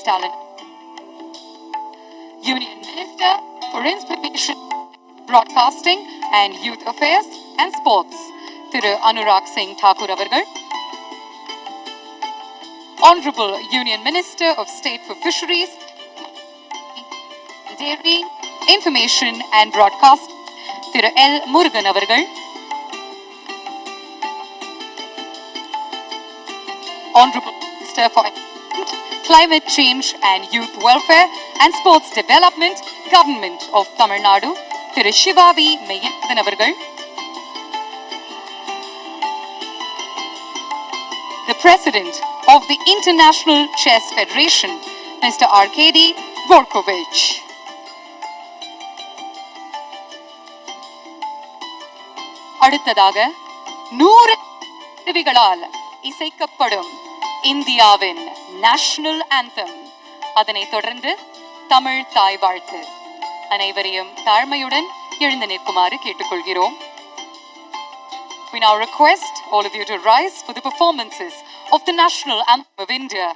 talent. Union Minister for Information, Broadcasting and Youth Affairs and Sports, Thiru Anurag Singh Thakur avargal. Honorable Union Minister of State for Fisheries, Dairy, Information and Broadcast, Thiru L. Murugan avargal. Honorable Minister for Climate Change and Youth Welfare and Sports Development, Government of Tamil Nadu, Thiru Shivavi Meyyathan avargal. The President of the International Chess Federation, Mr. Arkady Gorkovich. அடுத்ததாக 100 கருவிகளால் இசைக்கப்படும் இந்தியாவின் national anthem, அதனைத் தொடர்ந்து தமிழ் தாய் வாழ்த்து. அனைவரையும் தாழ்மையுடன் எழுந்து நிற்குமாறு கேட்டுக்கொள்கிறோம். We now request all of you to rise for the performances of the national anthem of India,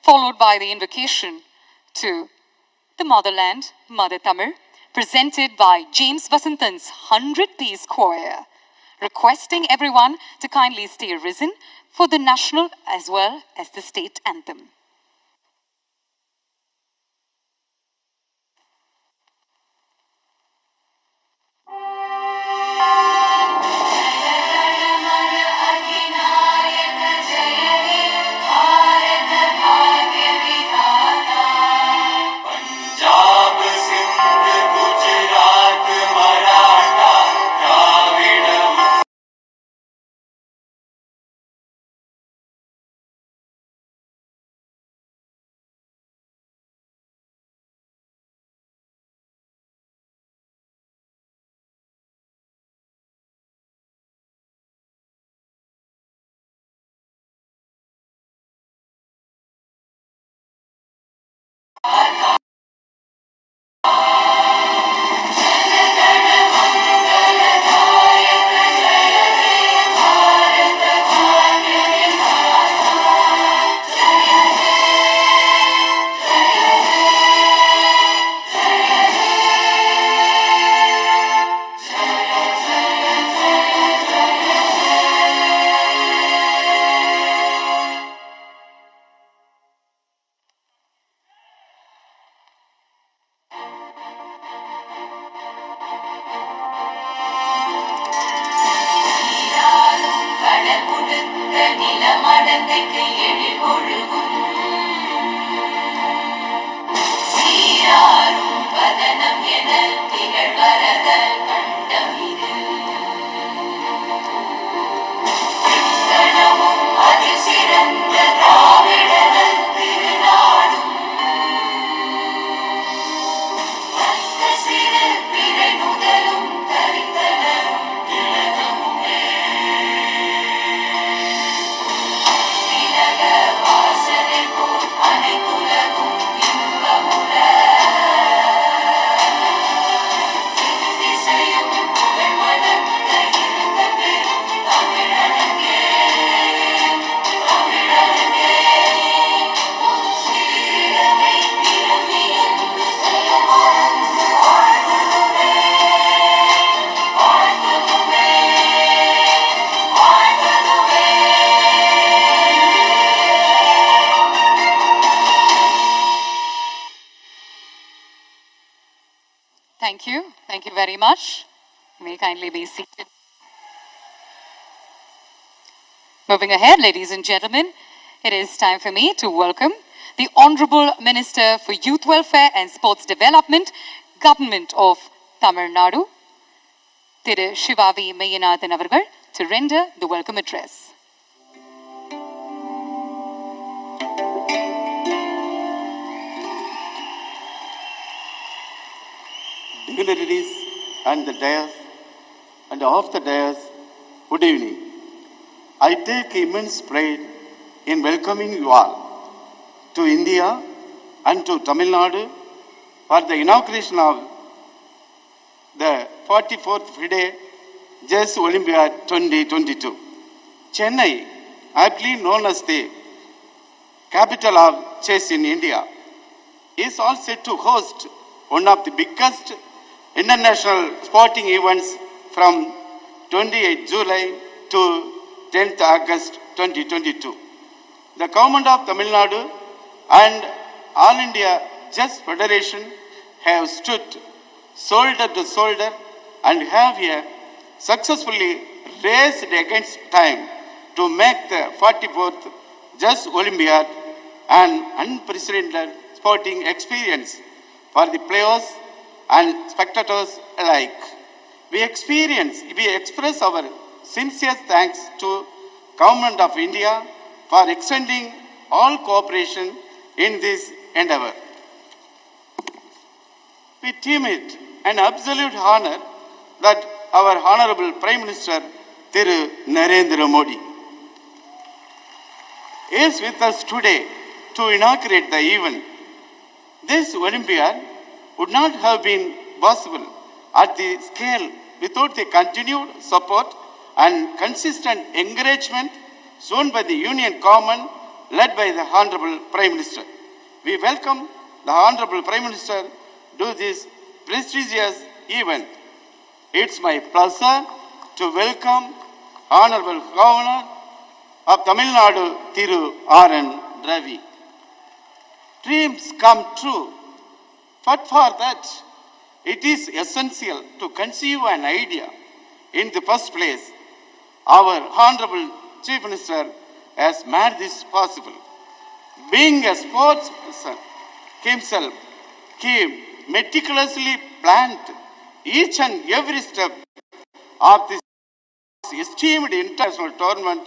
followed by the invocation to the motherland, Mother Tamil, presented by James Vasantan's 100-piece choir, requesting everyone to kindly stay risen for the national as well as the state anthem. Thank you very much. You may kindly be seated. Moving ahead, ladies and gentlemen, it is time for me to welcome the Honorable Minister for Youth Welfare and Sports Development, Government of Tamil Nadu, Thiru Shivavi Meyyathan avargal, to render the welcome address. Dignitaries and the dais and off the dais, good evening. I take immense pride in welcoming you all to India and to Tamil Nadu for the inauguration of the 44th FIDE Chess Olympiad 2022. Chennai, aptly known as the capital of chess in India, is all set to host one of the biggest international sporting events from 28 July to 10th August 2022. The government of Tamil Nadu and All India Chess Federation have stood shoulder to shoulder and have here successfully raced against time to make the 44th Chess Olympiad an unprecedented sporting experience for the players and spectators alike. We express our sincere thanks to Government of India for extending all cooperation in this endeavor. We deem it an absolute honor that our Honorable Prime Minister Thiru Narendra Modi is with us today to inaugurate the event. This Olympiad would not have been possible at the scale without the continued support and consistent encouragement shown by the Union Government led by the Honorable Prime Minister. We welcome the Honorable Prime Minister to this prestigious event. It's my pleasure to welcome Honorable Governor of Tamil Nadu, Thiru R.N. Ravi. Dreams come true, but for that, it is essential to conceive an idea in the first place. Our Honorable Chief Minister has made this possible. Being a sportsperson himself, he meticulously planned each and every step of this esteemed international tournament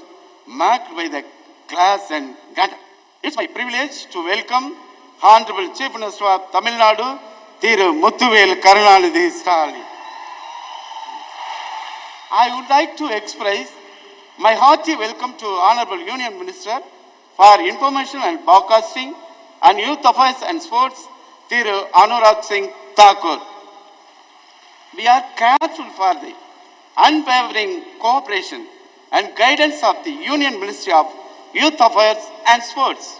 marked by the class and grandeur. It's my privilege to welcome Honorable Chief Minister of Tamil Nadu, Thiru Muthuvel Karunanidhi Stalin. I would like to express my hearty welcome to Honorable Union Minister for Information and Broadcasting and Youth Affairs and Sports, Thiru Anurag Singh Thakur. We are grateful for the unwavering cooperation and guidance of the Union Ministry of Youth Affairs and Sports.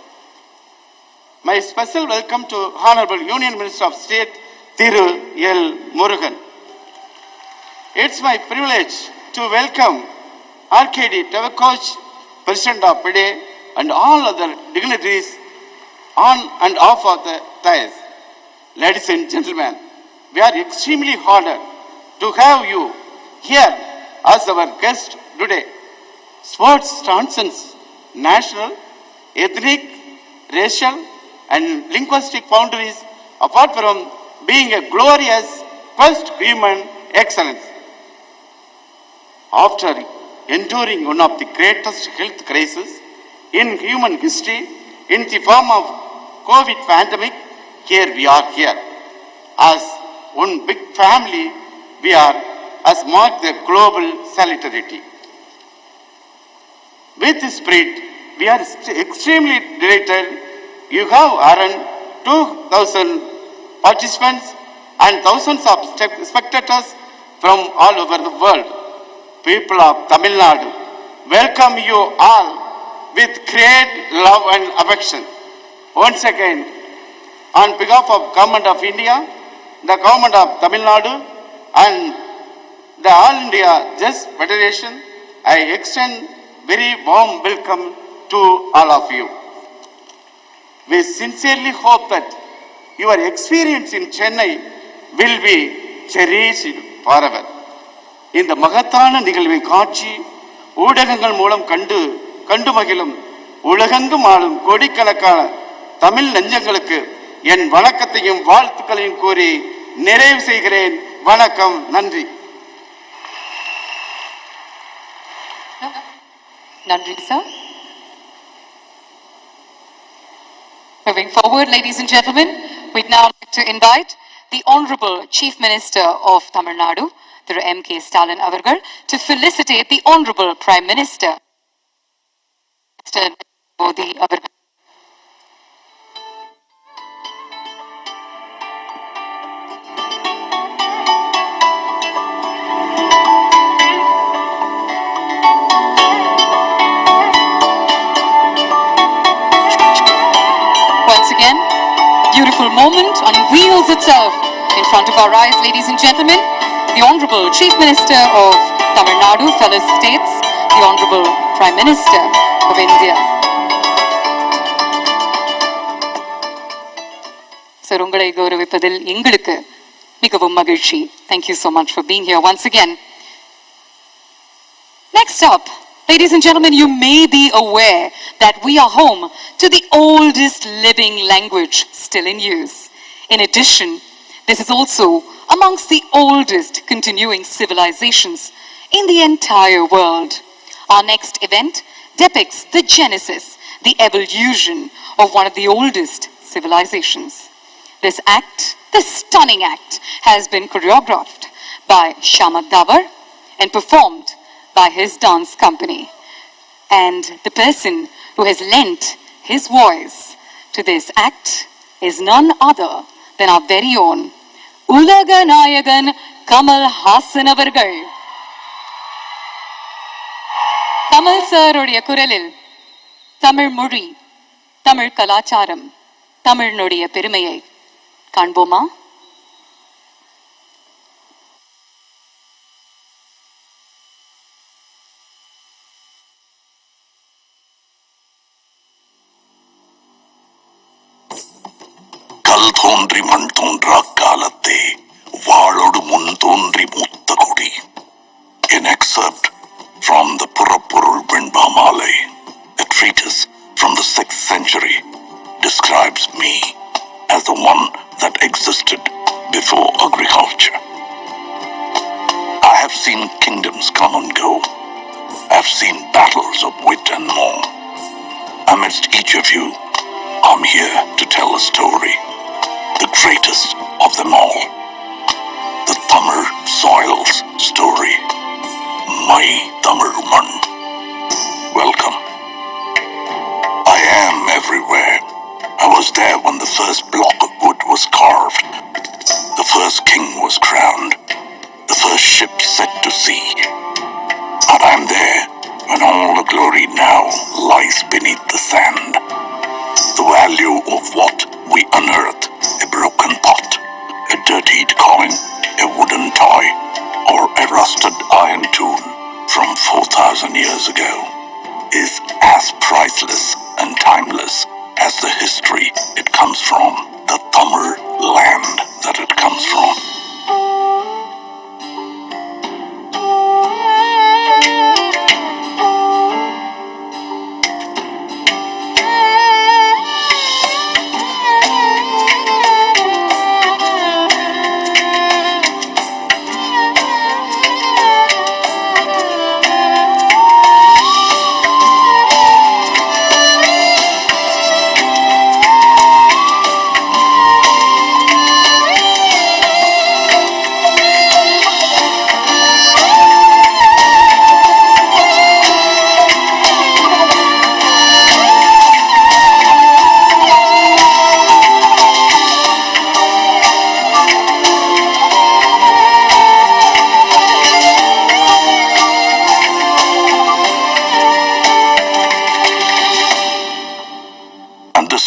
My special welcome to Honorable Union Minister of State, Thiru L. Murugan. It's my privilege to welcome RKD Tavakoch, President of FIDE, and all other dignitaries on and off of the dais. Ladies and gentlemen, we are extremely honored to have you here as our guest today. Sports transcends national, ethnic, racial, and linguistic boundaries apart from being a glorious first human excellence. After enduring one of the greatest health crises in human history in the form of COVID pandemic, here we are here. As one big family, we are as mark the global solidarity. With this spirit, we are extremely delighted. You have around 2,000 participants and thousands of spectators from all over the world. People of Tamil Nadu, welcome you all with great love and affection. Once again, on behalf of Government of India, the Government of Tamil Nadu and the All India Chess Federation, I extend very warm welcome to all of you. We sincerely hope that your experience in Chennai will be cherished forever. இந்த மகத்தான நிகழ்வை காட்சி ஊடகங்கள் மூலம் கண்டு மகிழும் உலகெங்கும் ஆளும் கோடிக்கணக்கான தமிழ் நெஞ்சங்களுக்கு என் வணக்கத்தையும் வாழ்த்துக்களையும் கூறி நிறைவு செய்கிறேன். வணக்கம், நன்றி. Nandri, sir. Moving forward, ladies and gentlemen, we'd now like to invite the Honorable Chief Minister of Tamil Nadu, Thiru M.K. Stalin Avargal, to felicitate the Honorable Prime Minister, Mr. Modi Avargal. Once again, beautiful moment unveils itself in front of our eyes, ladies and gentlemen. The Honorable Chief Minister of Tamil Nadu felicitates the Honorable Prime Minister of India. Sir, ungalai gauravipadil engalukku mikavum magizhchi. Thank you so much for being here once again. Next up, ladies and gentlemen, you may be aware that we are home to the oldest living language still in use. In addition, this is also amongst the oldest continuing civilizations in the entire world. Our next event depicts the genesis, the evolution of one of the oldest civilizations. This act, this stunning act, has been choreographed by Shamak Davar and performed by his dance company. And the person who has lent his voice to this act is none other than our very own Ulaga Nayagan Kamal Hassan avargal. Kamal sir udiya kuralil Tamil mori, Tamil kalacharam, Tamil nudiya perumayai காண்போமா? கல் தோன்றி மண் தோன்றா காலத்தே வாளோடு முன் தோன்றி மூத்த கொடி. An excerpt from the Purapporul Venbamalai, a treatise from the 6th century, describes me as the one that existed before agriculture. I have seen kingdoms come and go. I have seen battles of wit and more. Amidst each of you, I'm here to tell a story, the greatest of them all, the Tamil soil's story, my Tamil man. Welcome. I am everywhere. I was there when the first block of wood was carved, the first king was crowned, the first ship set to sea. And I'm there when all the glory now lies beneath the sand. The value of what we unearth, a broken pot, a dirtied coin, a wooden toy, or a rusted iron tool from 4,000 years ago, is as priceless and timeless as the history it comes from, the Tamil land that it comes from.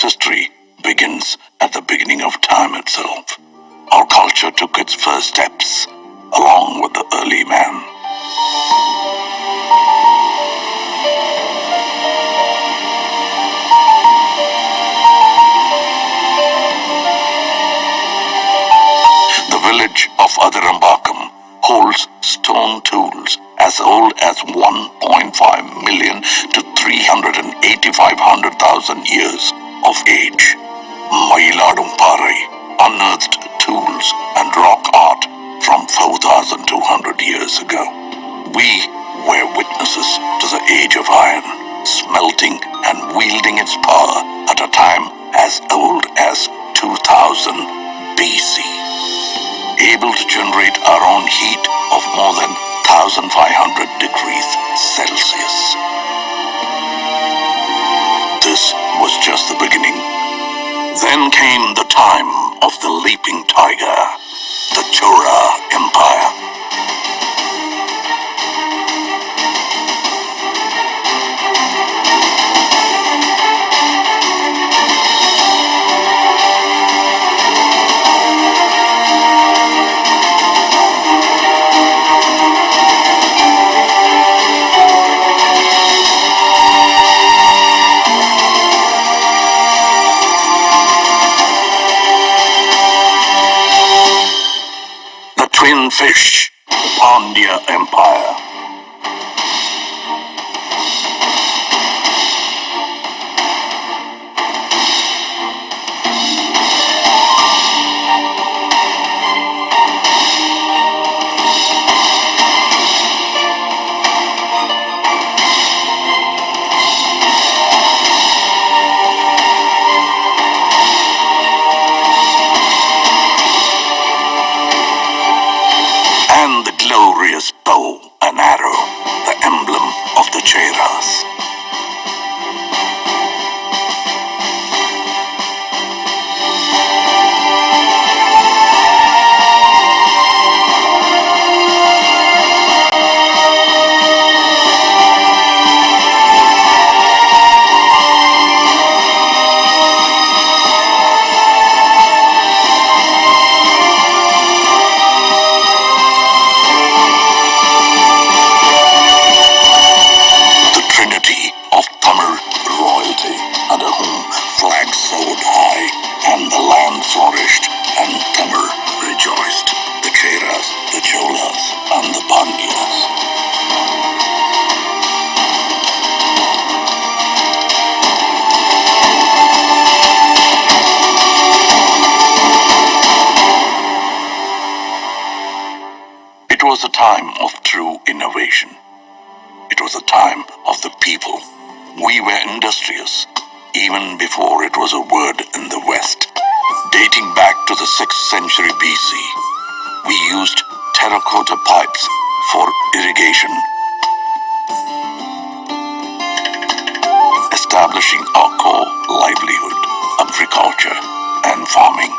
History begins at the beginning of time itself. Our culture took its first steps along with the early man. The village of Adirambakam holds stone tools as old as 1.5 million to 385,000 years of age. Mailadum Parai unearthed tools and rock art from 4,200 years ago. We were witnesses to the age of iron, smelting and wielding its power at a time as old as 2000 BC. Able to generate our own heat of more than 1,500 degrees Celsius. This was just the beginning. Then came the time of the leaping tiger, the Chora Empire. fish, Pandya Empire. And the glorious bow and arrow, the emblem of the Cheras. The trinity of Tamil royalty, under whom flags soared high and the land flourished and Tamil rejoiced. The Cheras, the Cholas, and the Pandyas. It was a time of true innovation. It was a time of the people. We were industrious, even before it was a word in the West. Dating back to the 6th century BC, we used terracotta pipes for irrigation, establishing our core livelihood, agriculture and farming.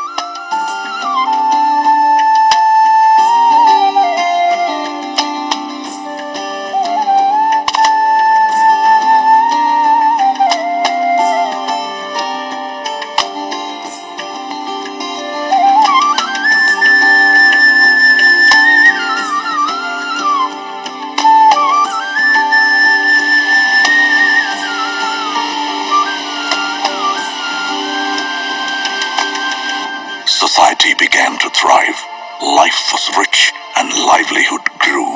Society began to thrive. Life was rich and livelihood grew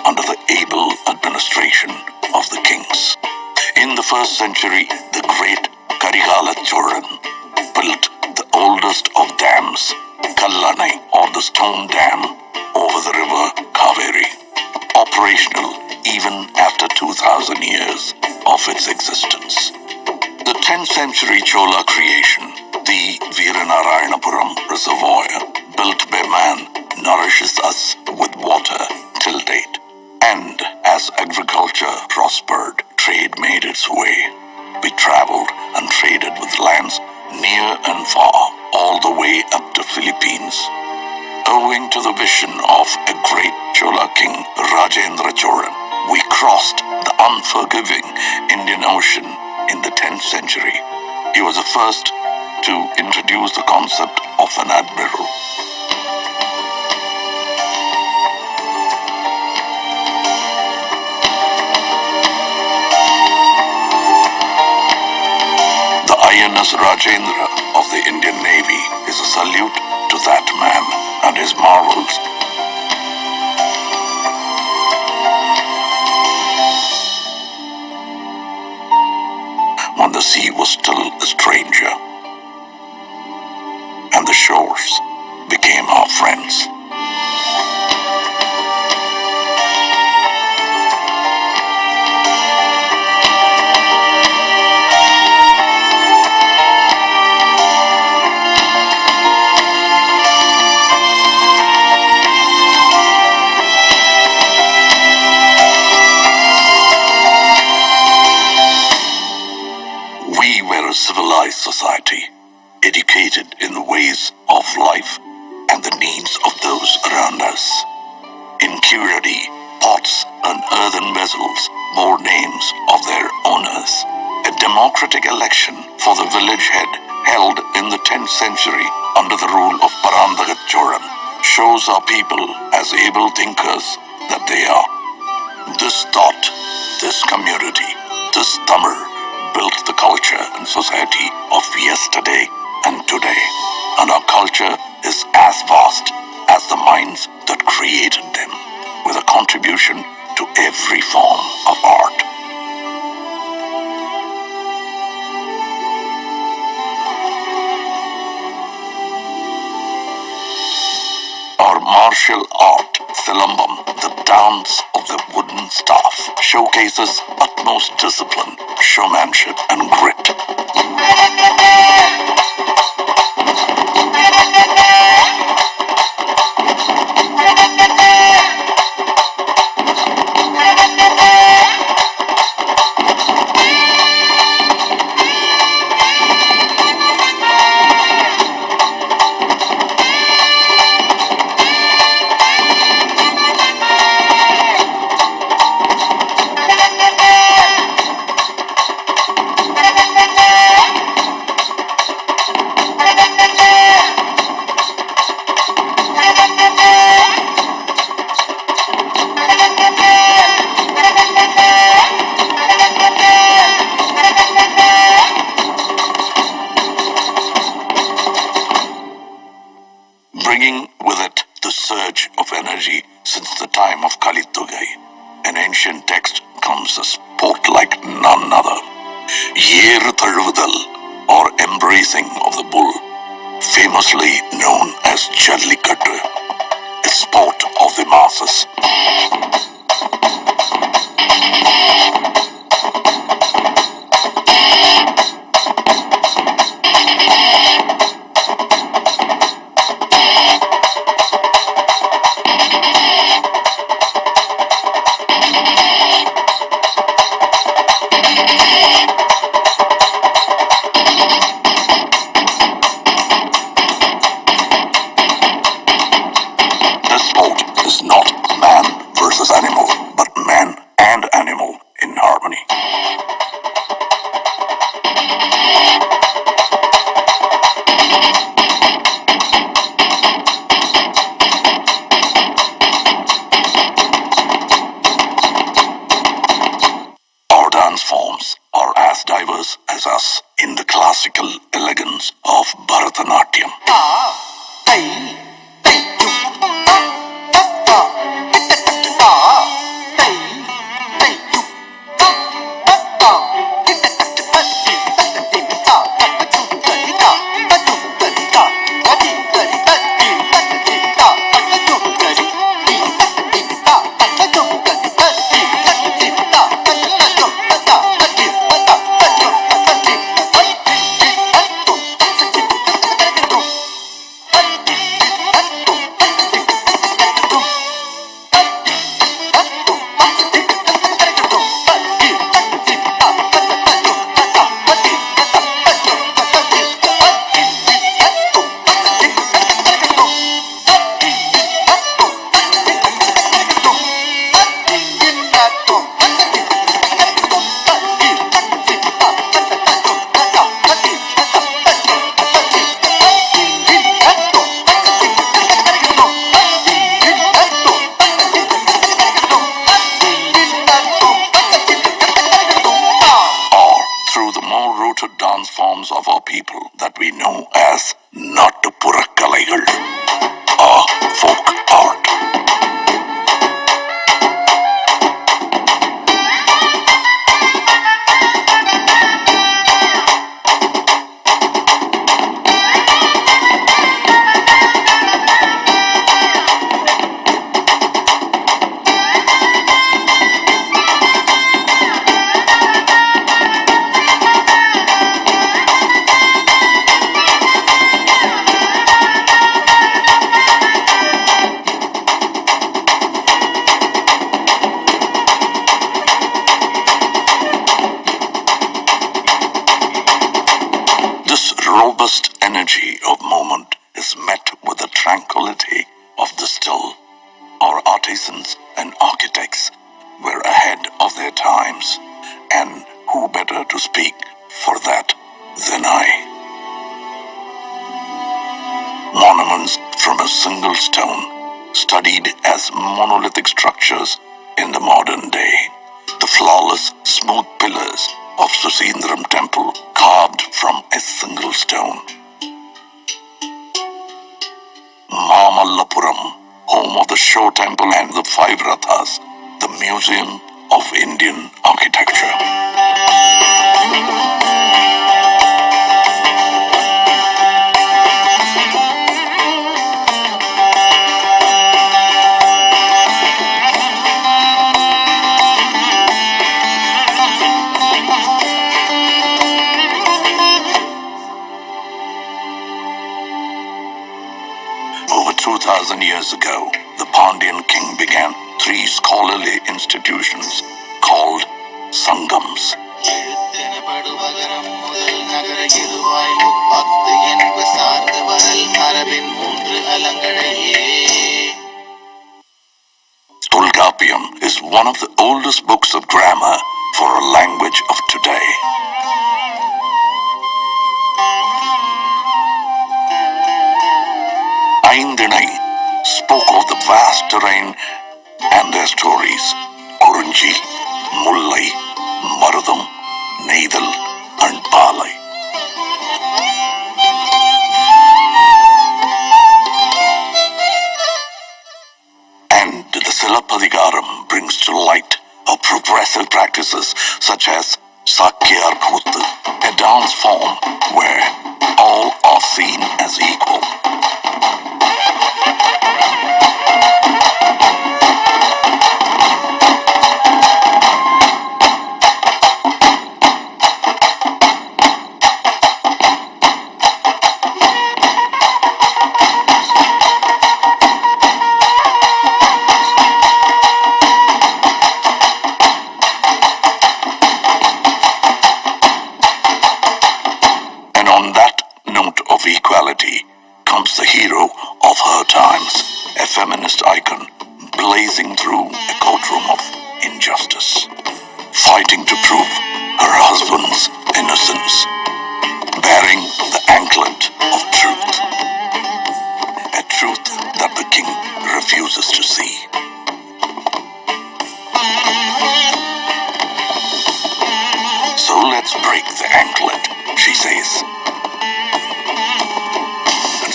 under the able administration of the kings. In the 1st century, the great Karigala Choran built the oldest of dams, Kallanai, or the stone dam, over the river Kaveri, operational even after 2000 years of its existence. The 10th century Chola creation, the Veeranarayanapuram Reservoir, built by man, nourishes us with water till date. And as agriculture prospered, trade made its way. We traveled and traded with lands near and far, all the way up to Philippines. Owing to the vision of a great Chola king, Rajendra Cholan, we crossed the unforgiving Indian Ocean in the 10th century. He was the first to introduce the concept of an admiral. The INS Rajendra of the Indian Navy is a salute to that man and his marvels. When the sea was still a stranger and the shores became our friends. We were a civilized society, educated in the ways of life and the needs of those around us. In Curity, pots and earthen vessels bore names of their owners. A democratic election for the village head held in the 10th century under the rule of Parandagat Cholan shows our people as able thinkers that they are. This thought, this community, this Tamil built the culture and society of yesterday and today. And our culture is as vast as the minds, the that created them with a contribution to every form of art. Our martial art, Silambam, the dance of the wooden staff, showcases utmost discipline, showmanship and grit. Bringing with it the surge of energy since the time of Kalitugai. An ancient text comes a sport like none other. Yeru Tazhuvudal, or embracing of the bull, famously known as Jallikattu, a sport of the masses. This sport is not man versus animal, but man and animal in harmony. Our dance forms are as diverse as us in the classical elegance of Bharatanatyam. Dance forms of our people that we know as Nattupurakkaligal, or folk art. Robust energy of movement is met with the tranquility of the still. Our artisans and architects were ahead of their times, and who better to speak for that than I? Monuments from a single stone, studied as monolithic structures in the modern day. The flawless, smooth pillars of Susindram temple carved from a single stone. Mahabalipuram, home of the Show Temple and the Five Rathas, the Museum of Indian Architecture. Over 2,000 years ago, the Pandyan king began 3 scholarly institutions called Sangams. Tolkappiyam is one of the oldest books of grammar for a language of today. Aindinai spoke of the vast terrain and their stories. Kurunji, Mullai, Marudam, Neidal and Palai. And the Silappadigaram brings to light of progressive practices such as Sakyar Kuttu, a dance form where all are seen as equal. Comes the hero of her times, a feminist icon blazing through a courtroom of injustice, fighting to prove her husband's innocence, bearing the anklet of truth, a truth that the king refuses to see. So let's break the anklet, she says,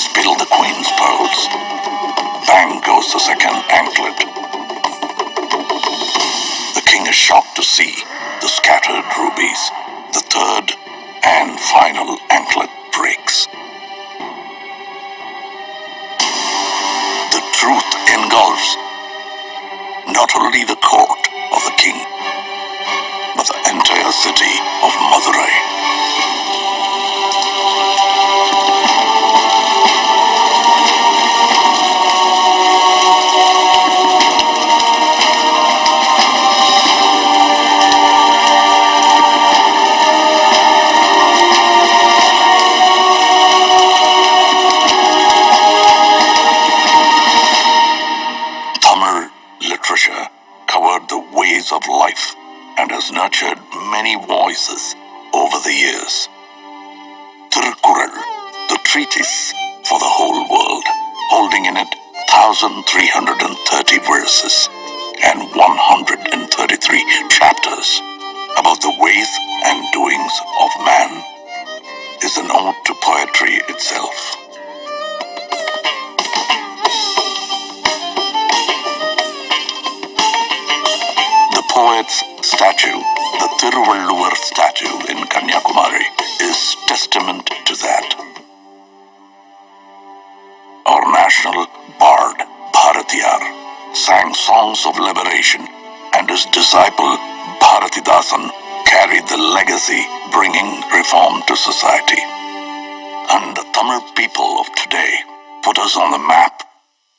spill the queen's pearls. Bang goes the second anklet. The king is shocked to see the scattered rubies. The third and final anklet breaks. The truth engulfs not only the court of the king, but the entire city of Madurai. Of life and has nurtured many voices over the years. Tirukkural, the treatise for the whole world, holding in it 1,330 verses and 133 chapters about the ways and doings of man, is an ode to poetry itself. Poet's statue, the Thiruvalluvar statue in Kanyakumari, is testament to that. Our national bard, Bharatiyar, sang songs of liberation, and his disciple, Bharatidasan, carried the legacy, bringing reform to society. And the Tamil people of today put us on the map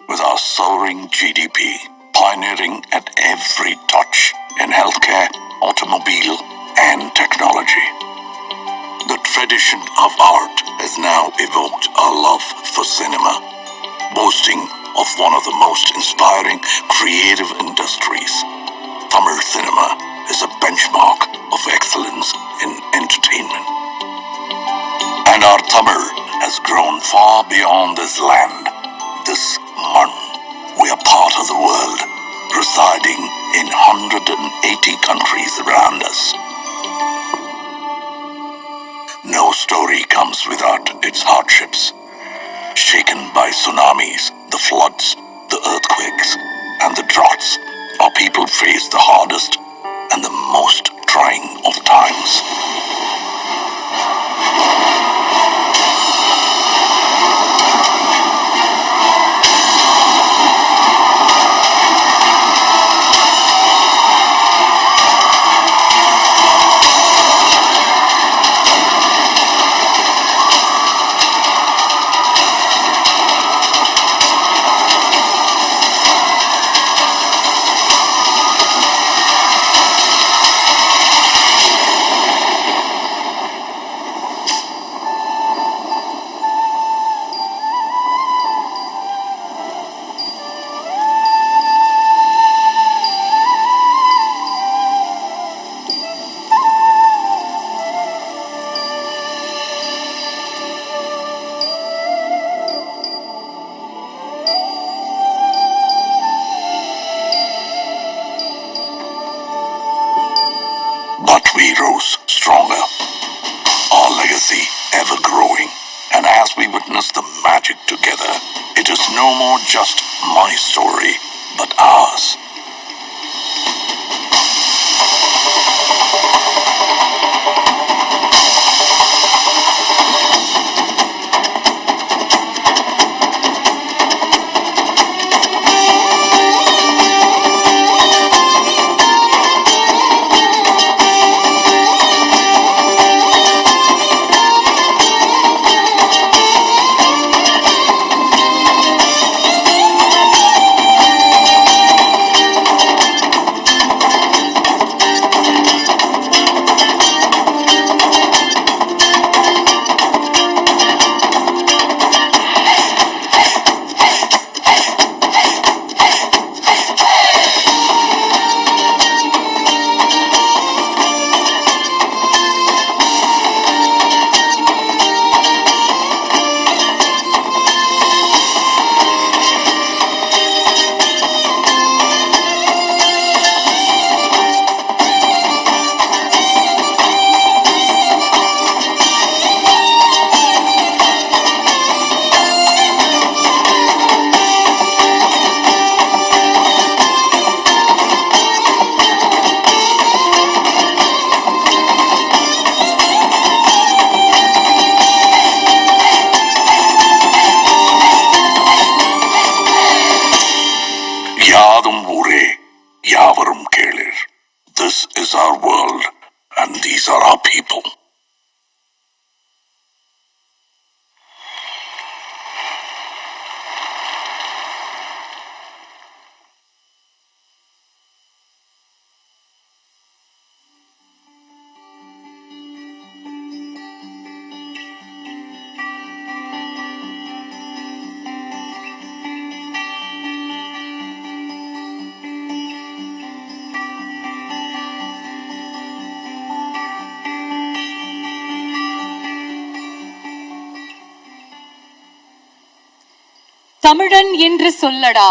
with our soaring GDP, pioneering at every touch in healthcare, automobile, and technology. The tradition of art has now evoked our love for cinema, boasting of one of the most inspiring creative industries. Tamil cinema is a benchmark of excellence in entertainment. And our Tamil has grown far beyond this land, this man. We are part of the world, residing in 180 countries around us. No story comes without its hardships. Shaken by tsunamis, the floods, the the earthquakes and the droughts, our people face the hardest and the most trying of times. But we rose stronger, our legacy ever growing. And as we witness the magic together, it is no more just my story, but ours. Yadum Ure, Yavarum Kelir. This is our world, and these are our people. தமிழன் என்று சொல்லடா,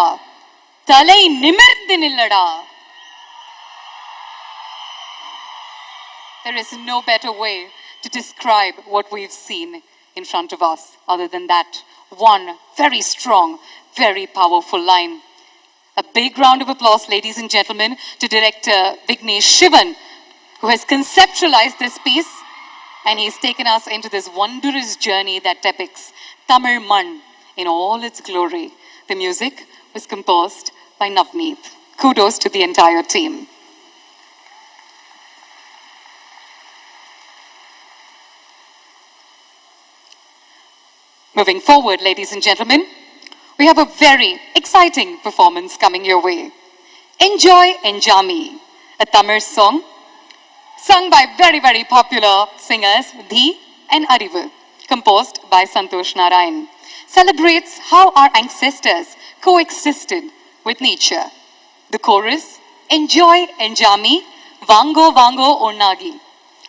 தலை நிமிர்ந்து நில்லடா. There is no better way to describe what we've seen in front of us other than that one very strong, very powerful line. A big round of applause, ladies and gentlemen, to Director Vignesh Shivan, who has conceptualized this piece, and he's taken us into this wondrous journey that depicts Tamil Mann in all its glory. The music was composed by Navneet. Kudos to the entire team. Moving forward, ladies and gentlemen, we have a very exciting performance coming your way. Enjoy Enjami, a Tamil song sung by very, very popular singers Dhi and Arivu, composed by Santosh Narayan, celebrates how our ancestors coexisted with nature. The chorus, Enjoy Enjami, Vango Vango Onnagi,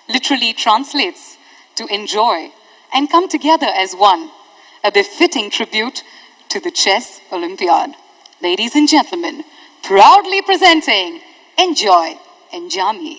literally translates to enjoy and come together as one, a befitting tribute to the Chess Olympiad. Ladies and gentlemen, proudly presenting Enjoy Enjami.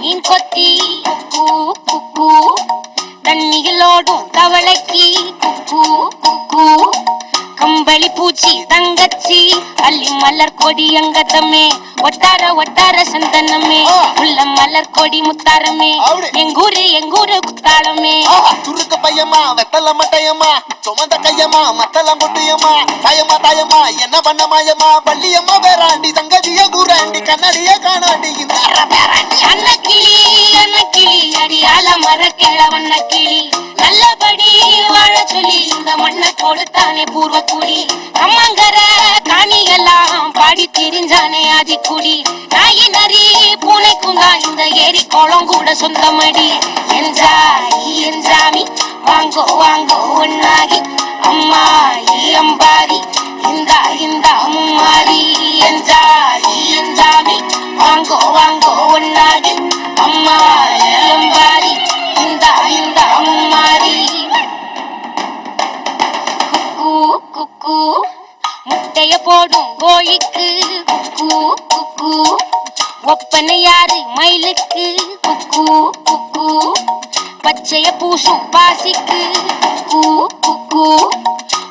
மீன் கொத்தி குக்கு குக்கு தண்ணிகளோடும் தவளைக்கு குக்கு குக்கு கம்பளி பூச்சி தங்கச்சி அள்ளி மலர் கொடி அங்கதமே ஒட்டார ஒட்டார சந்தனமே உள்ள மலர் கொடி முத்தாரமே எங்கூரு குத்தாளமே துருக்க பையமா வெத்தல மட்டையம்மா சுமந்த கையம்மா மத்தலம் கொட்டியம்மா தாயம்மா என்ன பண்ண மாயம்மா பள்ளியம்மா வேறாண்டி சங்கதிய கூறாண்டி கண்ணடிய காணாண்டி இந்த அன்னக்கிளி அடியால மர கிழவண்ண கிளி நல்லபடி வாழ சொல்லி இந்த மண்ணை கொடுத்தானே பூர்வ குடி அம்மங்கர காணியெல்லாம் பாடி திரிஞ்சானே ஆதிக்குடி நாயி நரி பூனைக்கும் தான் இந்த ஏரி குளம் கூட சொந்தமடி என்ஜாமி வாங்கோ வாங்கோ ஒன்னாகி அம்மா அம்பாரி இந்த அம்மாரி என்ஜாமி வாங்கோ வாங்கோ ஒன்னாகி அம்மா அம்பாரி இந்த அம்மாரி குக்கு குக்கு முட்டைய போடும் கோழிக்கு குக்கு குக்கு ஒப்பனை யாரு மயிலுக்கு குக்கு குக்கு பச்சைய பூசும் பாசிக்கு குக்கு குக்கு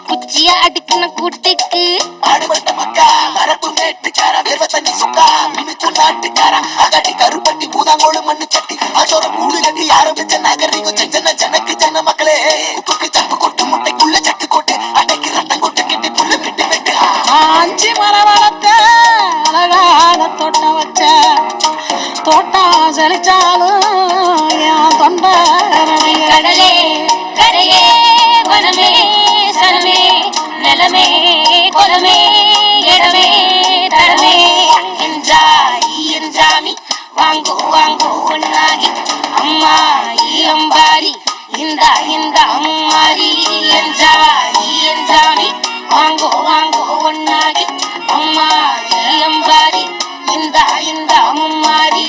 குச்சிய அடுக்குன கூட்டுக்கு ஆடுபட்ட மக்கா மரப்பு மேட்டுக்கார வேர்வ தண்ணி சுக்கா மினுக்கு நாட்டுக்கார அகட்டி கருப்பட்டி பூதாங்கோடு மண்ணு சட்டி அதோட கூடு கட்டி ஆரம்பிச்ச நகரிக்கும் செஞ்சன ஜனக்கு ஜன மக்களே உப்புக்கு சப்பு கொட்டு முட்டைக்குள்ள சட்டு கொட்டு அடைக்கு ரத்தம் கொட்டு கட்டி புல்லு வெட்டு வெட்டு ஆஞ்சி மரம் வளர்த்த அழகான தோட்டம் வச்ச தோட்டம் செழிச்சாலும் என் தொண்டை கடலே கரையே வனமே சனமே நிலமே குலமே இடமே தரமே என்ஜாமி வாங்கோ வாங்கோ ஒன்னாகி அம்மா அம்பாரி இந்த அம்மாரி என்ஜாமி வாங்கோ வாங்கோ ஒன்னாகி அம்மா அம்பாரி இந்த அம்மாரி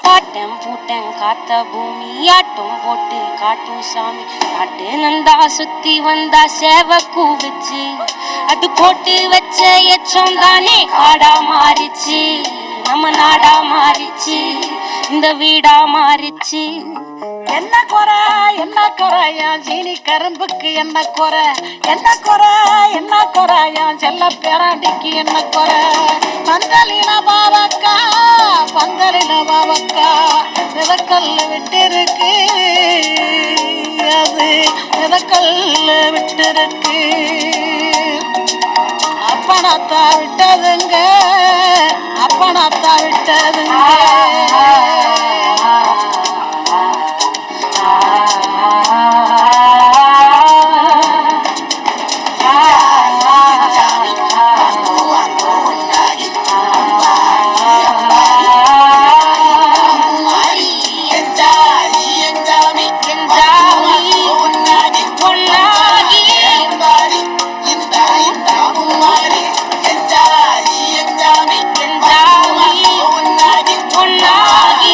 பாட்டம் பூட்டம் காத்த பூமி ஆட்டம் போட்டு காட்டும் சாமி காட்டு நந்தா சுத்தி வந்தா சேவ கூவிச்சு அது போட்டு வச்ச எச்சம் தானே காடா மாறிச்சு நம்ம நாடா மாறிச்சு இந்த வீடா மாறிச்சு என்ன குறை என் சீனி கரும்புக்கு என்ன குறை என் செல்ல பேராண்டிக்கு என்ன குறை பந்தலின பாவக்கா விதக்கல்லு விட்டிருக்கு அது விதக்கல்லு விட்டிருக்கு அப்பனாத்தா விட்டதுங்க பொன்னாகி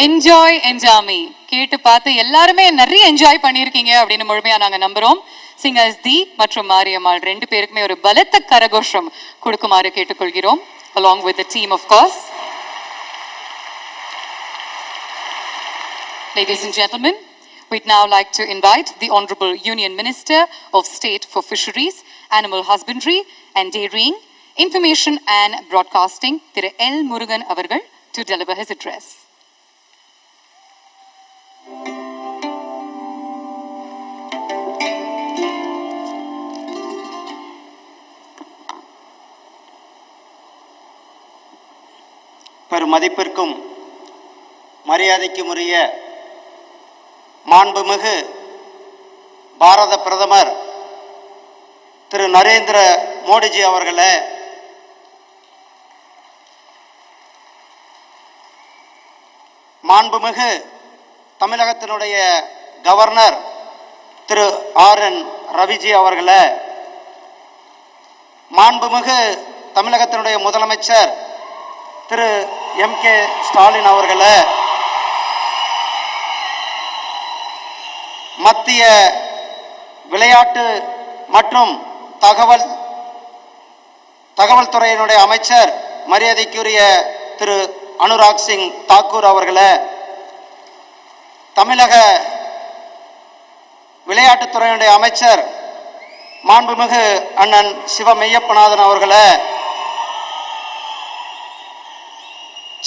என்ஜாய் என்ஜாமி கேட்டு பார்த்து எல்லாருமே நிறைய என்ஜாய் பண்ணியிருக்கீங்க அப்படின்னு முழுமையா நாங்க நம்புறோம். சிங்கர்ஸ் தி மற்றும் மாரியம்மாள் ரெண்டு பேருக்குமே ஒரு பலத்த கரகோஷம் கொடுக்குமாறு கேட்டுக்கொள்கிறோம். along with the team of course. Ladies and gentlemen, we'd now like to invite the Honorable Union Minister of State for Fisheries, Animal Husbandry and Dairying, Information and Broadcasting, Thiru L. Murugan avargal, to deliver his address. பெருமதிப்பிற்கும் மரியாதைக்கும் உரிய மாண்புமிகு பாரத பிரதமர் திரு நரேந்திர மோடிஜி அவர்களே, மாண்புமிகு தமிழகத்தினுடைய governor திரு RN Raviji அவர்களே, மாண்புமிகு தமிழகத்தினுடைய முதலமைச்சர் திரு MK ஸ்டாலின் அவர்களே, மத்திய விளையாட்டு மற்றும் தகவல் துறையினுடைய அமைச்சர் மரியாதைக்குரிய திரு அனுராக் சிங் தாக்கூர் அவர்களே, தமிழக விளையாட்டுத்துறையினுடைய அமைச்சர் மாண்புமிகு அண்ணன் சிவ மெய்யப்பநாதன் அவர்களே,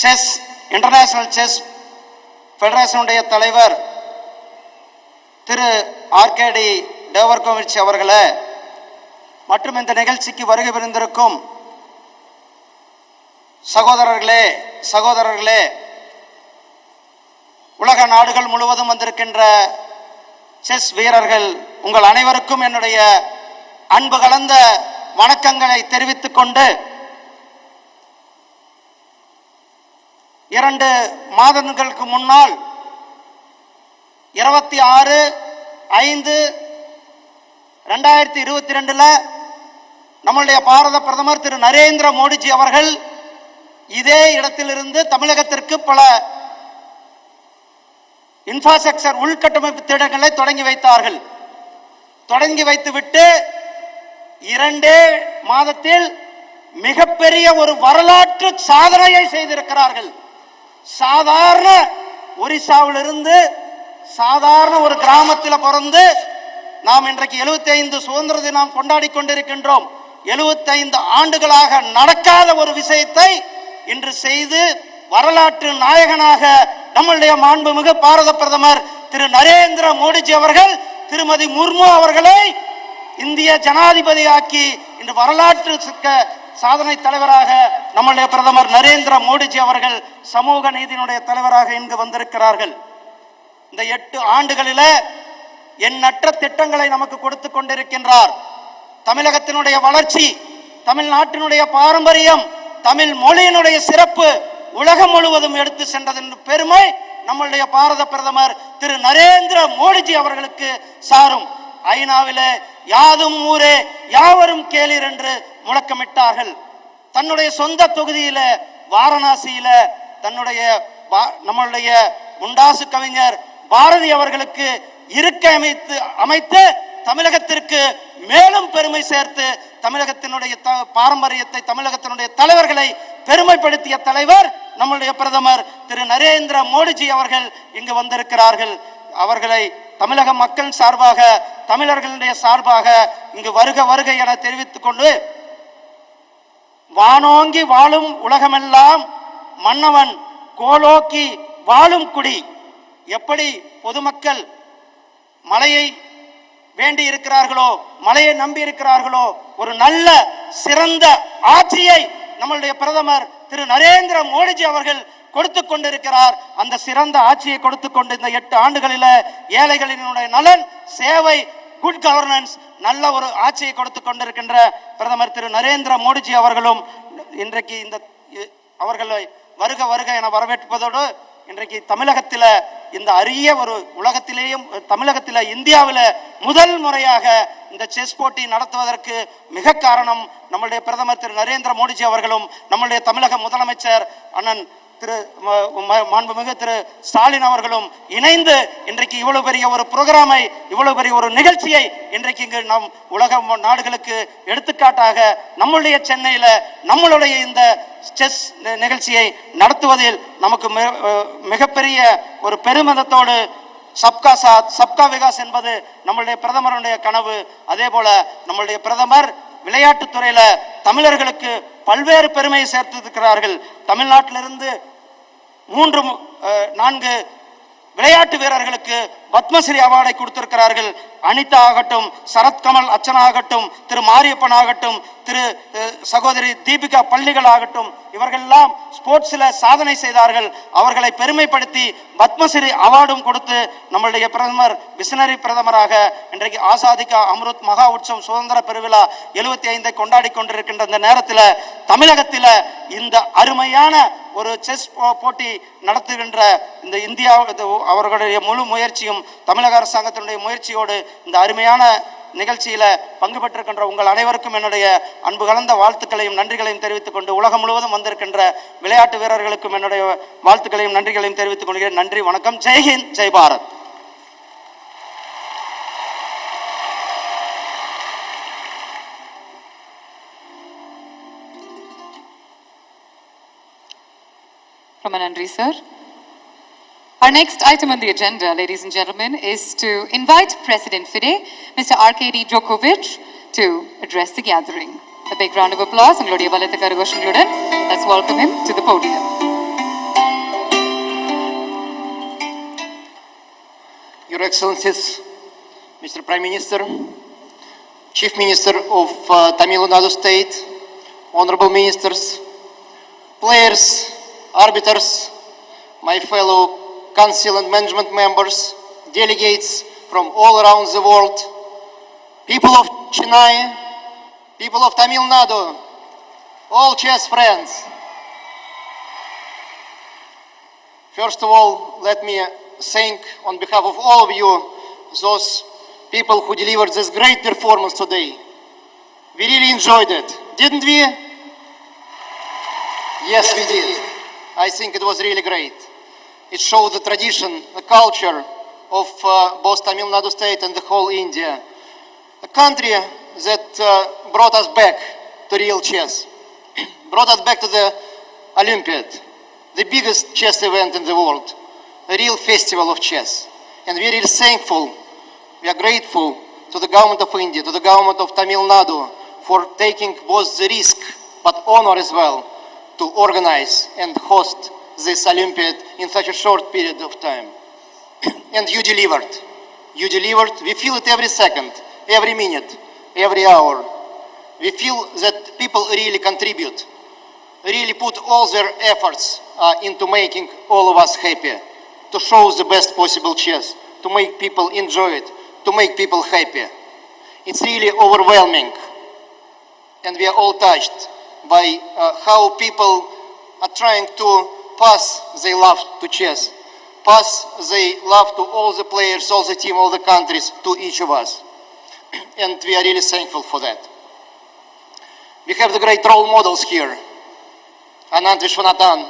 செஸ் இன்டர்நேஷனல் செஸ் ஃபெடரேஷனுடைய தலைவர் திரு RKD டேவர்கோவிச் அவர்களே, மற்றும் இந்த நிகழ்ச்சிக்கு வருகை புரிந்திருக்கும் சகோதரர்களே, உலக நாடுகள் முழுவதும் வந்திருக்கின்ற செஸ் வீரர்கள் உங்கள் அனைவருக்கும் என்னுடைய அன்பு கலந்த வணக்கங்களை தெரிவித்துக் கொண்டு, 2 மாதங்களுக்கு முன்னால் 26/5/2022 நம்முடைய பாரத பிரதமர் திரு நரேந்திர மோடிஜி அவர்கள் இதே இடத்திலிருந்து தமிழகத்திற்கு பல இன்ஃப்ராஸ்ட்ரக்சர் உள்கட்டமைப்பு திட்டங்களை தொடங்கி வைத்தார்கள். தொடங்கி வைத்துவிட்டு 2 மாதத்தில் மிகப்பெரிய ஒரு வரலாற்று சாதனையை செய்திருக்கிறார்கள். சாதாரண ஒரிசாவிலிருந்து சாதாரண ஒரு கிராமத்தில் பிறந்து நாம் இன்றைக்கு 75 சுதந்திர தினம் கொண்டாடி கொண்டிருக்கின்றோம். 75 ஆண்டுகளாக நடக்காத ஒரு விஷயத்தை இன்று செய்து வரலாற்று நாயகனாக நம்முடைய மாண்புமிகு பாரத பிரதமர் திரு நரேந்திர மோடிஜி அவர்கள் திருமதி முர்மு அவர்களை இந்திய ஜனாதிபதியாக்கி இன்று வரலாற்று சாதனை தலைவராக நம்முடைய பிரதமர் நரேந்திர மோடிஜி அவர்கள் சமூக நீதியினுடைய தலைவராக இங்கு வந்திருக்கிறார்கள். இந்த 8 ஆண்டுகளில எண்ணற்ற திட்டங்களை நமக்கு கொடுத்து கொண்டிருக்கின்றார். தமிழகத்தினுடைய வளர்ச்சி, தமிழ்நாட்டினுடைய பாரம்பரியம், தமிழ் மொழியினுடைய சிறப்பு உலகம் முழுவதும் எடுத்து சென்றதன் பெருமை நம்முடைய பாரத பிரதமர் திரு நரேந்திர மோடிஜி அவர்களுக்கு சாரும். ஐநாவிலே யாதும் ஊரே யாவரும் கேளீர் என்று முழக்கமிட்டார்கள். தன்னுடைய சொந்த தொகுதியில வாரணாசியில நம்முடைய முண்டாசு கவிஞர் பாரதி அவர்களுக்கு இருக்கை அமைத்து தமிழகத்திற்கு மேலும் பெருமை சேர்த்து தமிழகத்தினுடைய பாரம்பரியத்தை, தமிழகத்தினுடைய தலைவர்களை பெருமைப்படுத்திய தலைவர் நம்முடைய பிரதமர் திரு நரேந்திர மோடிஜி அவர்கள் இங்கு வந்திருக்கிறார்கள். அவர்களை தமிழக மக்கள் சார்பாக, தமிழர்களுடைய சார்பாக இங்கு வருக வருக என தெரிவித்துக் கொண்டு, வானோங்கி வாழும் உலகமெல்லாம் மன்னவன் கோலோக்கி வாழும் குடி. எப்படி பொதுமக்கள் மழையை வேண்டி இருக்கிறார்களோ, மழையை நம்பி இருக்கிறார்களோ, ஒரு நல்ல சிறந்த ஆட்சியை நம்மளுடைய பிரதமர் திரு நரேந்திர மோடிஜி அவர்கள் கொடுத்து கொண்டிருக்கிறார். அந்த சிறந்த ஆட்சியை கொடுத்து கொண்டு இந்த 8 ஆண்டுகளில் ஏழைகளினுடைய நலன், சேவை, குட் கவர்னன்ஸ், நல்ல ஒரு ஆட்சியை கொடுத்து கொண்டிருக்கின்ற பிரதமர் திரு நரேந்திர மோடிஜி அவர்களும் இன்றைக்கு அவர்களை வருக வருக என வரவேற்பதோடு, இன்றைக்கு தமிழகத்தில் இந்த அரிய ஒரு உலகத்திலேயும் தமிழகத்தில் இந்தியாவில் முதல் முறையாக இந்த செஸ் போட்டி நடத்துவதற்கு மிக காரணம் நம்முடைய பிரதமர் திரு நரேந்திர மோடிஜி அவர்களும் நம்முடைய தமிழக முதலமைச்சர் அண்ணன் திரு மாண்புமிகு திரு ஸ்டாலின் அவர்களும் இணைந்து இன்றைக்கு இவ்வளவு பெரிய ஒரு புரோகிராமை, இவ்வளவு பெரிய ஒரு நிகழ்ச்சியை இன்றைக்கு இங்கு நம் உலக நாடுகளுக்கு எடுத்துக்காட்டாக நம்முடைய சென்னையில் நம்மளுடைய இந்த செஸ் நிகழ்ச்சியை நடத்துவதில் நமக்கு மிகப்பெரிய ஒரு பெருமிதத்தோடு சப்கா சாத் சப்கா விகாஸ் என்பது நம்மளுடைய பிரதமருடைய கனவு. அதே போல நம்மளுடைய பிரதமர் விளையாட்டுத்துறையில தமிழர்களுக்கு பல்வேறு பெருமையை சேர்த்திருக்கிறார்கள். தமிழ்நாட்டிலிருந்து 4 விளையாட்டு வீரர்களுக்கு பத்மஸ்ரீ அவார்டை கொடுத்திருக்கிறார்கள். அனிதா ஆகட்டும், சரத்கமல் அர்ச்சனா ஆகட்டும், திரு மாரியப்பன் ஆகட்டும், திரு சகோதரி தீபிகா பள்ளிகள் ஆகட்டும், இவர்கள் எல்லாம் ஸ்போர்ட்ஸ்ல சாதனை செய்தார்கள். அவர்களை பெருமைப்படுத்தி பத்மஸ்ரீ அவார்டும் கொடுத்து நம்மளுடைய பிரதமர் விசனரி பிரதமராக இன்றைக்கு ஆசாதிகா அம்ருத் மகா உற்சவம் சுதந்திர பெருவிழா 75 கொண்டாடி கொண்டிருக்கின்ற இந்த நேரத்தில் தமிழகத்தில் இந்த அருமையான ஒரு செஸ் போட்டி நடத்துகின்ற இந்த இந்தியா அவர்களுடைய முழு முயற்சியும் தமிழக அரசாங்கத்தினுடைய முயற்சியோடு இந்த அருமையான நிகழ்ச்சியில பங்கு பெற்றிருக்கின்ற உங்கள் அனைவருக்கும் என்னுடைய அன்பு கலந்த வாழ்த்துக்களையும் நன்றிகளையும் தெரிவித்துக் கொண்டு உலகம் முழுவதும் வந்திருக்கின்ற விளையாட்டு வீரர்களுக்கும் என்னுடைய வாழ்த்துக்களையும் நன்றிகளையும் தெரிவித்துக் கொள்கிறேன். நன்றி, வணக்கம். ஜெய்ஹிந்த், Jai Bharat. Nandri, sir. Our next item on the agenda, ladies and gentlemen, is to invite President FIDE, Mr. Arkady Djokovic, to address the gathering. A big round of applause and let's welcome him to the podium. Your Excellencies, Mr. Prime Minister, Chief Minister of Tamil Nadu State, Honorable Ministers, players, arbiters, my fellow council and management members, delegates from all around the world, people of Chennai, people of Tamil Nadu, all chess friends. First of all, let me thank on behalf of all of you those people who delivered this great performance today. We really enjoyed it, didn't we? Yes, we did. I think it was really great. It showed the tradition, the culture of both Tamil Nadu State and the whole India. A country that brought us back to real chess, brought us back to the Olympiad, the biggest chess event in the world, a real festival of chess. And we're really thankful, we are grateful to the government of India, to the government of Tamil Nadu for taking both the risk but honor as well to organize and host this Olympiad in such a short period of time. And you delivered. You delivered. We feel it every second, every minute, every hour. We feel that people really contribute, really put all their efforts into making all of us happy, to show the best possible chess, to make people enjoy it, to make people happy. It's really overwhelming. And we are all touched by how people are trying to pass their love to chess, pass their love to all the players, all the team, all the countries, to each of us. And we are really thankful for that. We have the great role models here. Anand Vishwanathan,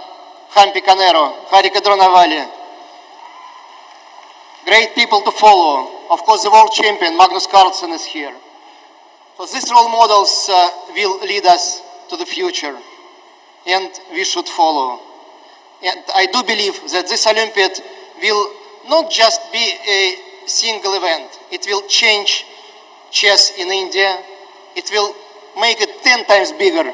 Hampi Canero, Hari Kadronavali. Great people to follow. Of course, the world champion, Magnus Carlsen, is here. So these role models will lead us to the future, and we should follow. And I do believe that this Olympiad will not just be a single event. It will change chess in India. It will make it 10 times bigger.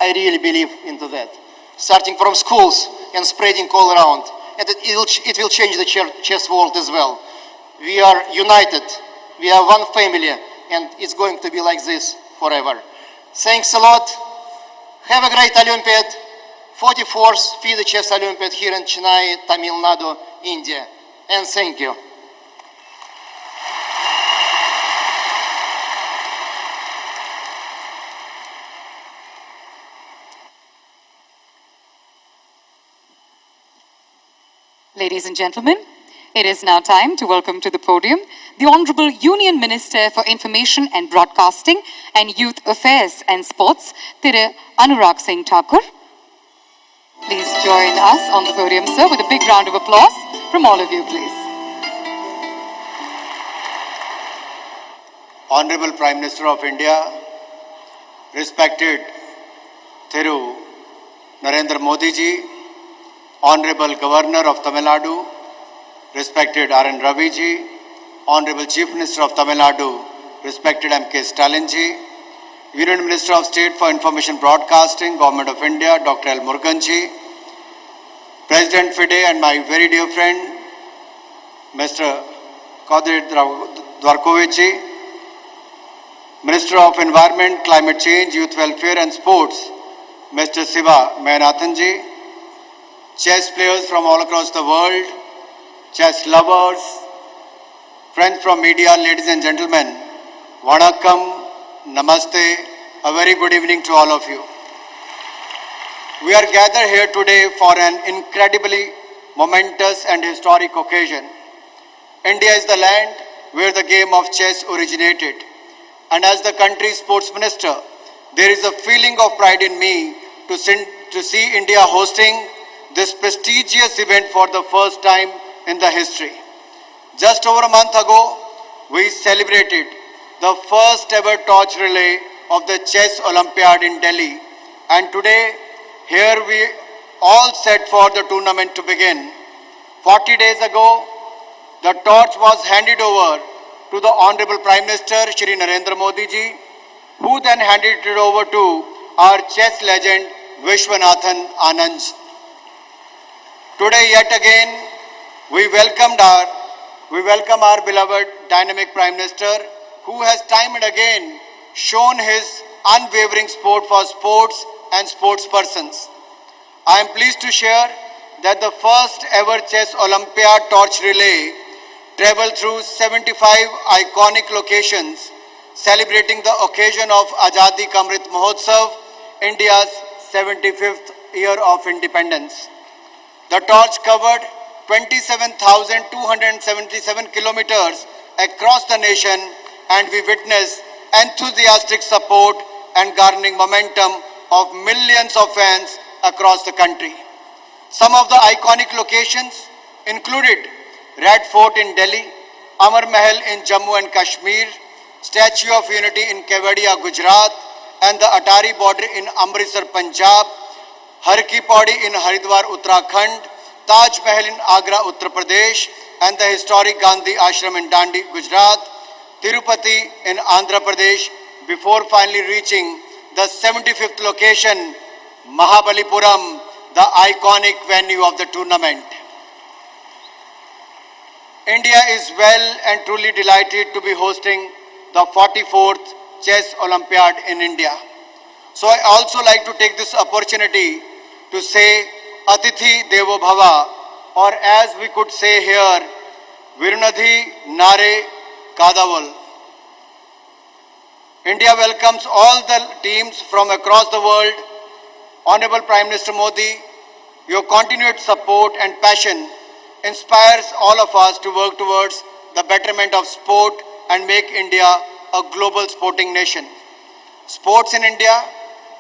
I really believe into that. Starting from schools and spreading all around. And it will change the chess world as well. We are united. We are one family. And it's going to be like this forever. Thanks a lot. Have a great Olympiad. 44th FIDE Chess Olympiad here in Chennai, Tamil Nadu, India. And thank you. Ladies and gentlemen, it is now time to welcome to the podium the Honorable Union Minister for Information and Broadcasting and Youth Affairs and Sports, Thiru Anurag Singh Thakur. Please join us on the podium, sir, with a big round of applause from all of you, please. Honorable Prime Minister of India, respected Thiru Narendra Modi ji, Honorable Governor of Tamil Nadu, respected R.N. Ravi ji, Honorable Chief Minister of Tamil Nadu, respected M.K. Stalin ji, Union Minister of State for Information Broadcasting, Government of India, Dr. L. Murugan ji, President FIDE and my very dear friend, Mr. Kadir Dwarkovich ji, Minister of Environment, Climate Change, Youth Welfare and Sports, Mr. Siva Mayanathan ji, chess players from all across the world, chess lovers, friends from media, ladies and gentlemen, Vanakkam, Namaste, a very good evening to all of you. We are gathered here today for an incredibly momentous and historic occasion. India is the land where the game of chess originated. And as the country's sports minister, there is a feeling of pride in me to see India hosting this prestigious event for the first time in the history. Just over a month ago, we celebrated the first ever torch relay of the Chess Olympiad in Delhi. And today, here we all set for the tournament to begin. 40 days ago, the torch was handed over to the Honorable Prime Minister, Shri Narendra Modi ji, who then handed it over to our chess legend, Vishwanathan Anand. Today, yet again, we welcome our beloved dynamic Prime Minister, who has time and again shown his unwavering support for sports and sports persons. I am pleased to share that the first ever Chess Olympiad Torch Relay traveled through 75 iconic locations, celebrating the occasion of Azadi Ka Amrit Mahotsav, India's 75th year of independence. The torch covered 27,277 kilometers across the nation, and we witnessed enthusiastic support and garnering momentum of millions of fans across the country. Some of the iconic locations included Red Fort in Delhi, Amar Mahal in Jammu and Kashmir, Statue of Unity in Kevadia, Gujarat, and the Atari border in Amritsar, Punjab, Har Ki Pauri in Haridwar, Uttarakhand, Taj Mahal in Agra, Uttar Pradesh, and the historic Gandhi Ashram in Dandi, Gujarat, Tirupati in Andhra Pradesh, before finally reaching the 75th location, Mahabalipuram, the iconic venue of the tournament. India is well and truly delighted to be hosting the 44th Chess Olympiad in India. So I also like to take this opportunity to say Atithi Devo Bhava, or as we could say here, Virunadhi Nare Kadaval. India welcomes all the teams from across the world. Honorable Prime Minister Modi, your continued support and passion inspires all of us to work towards the betterment of sport and make India a global sporting nation. Sports in India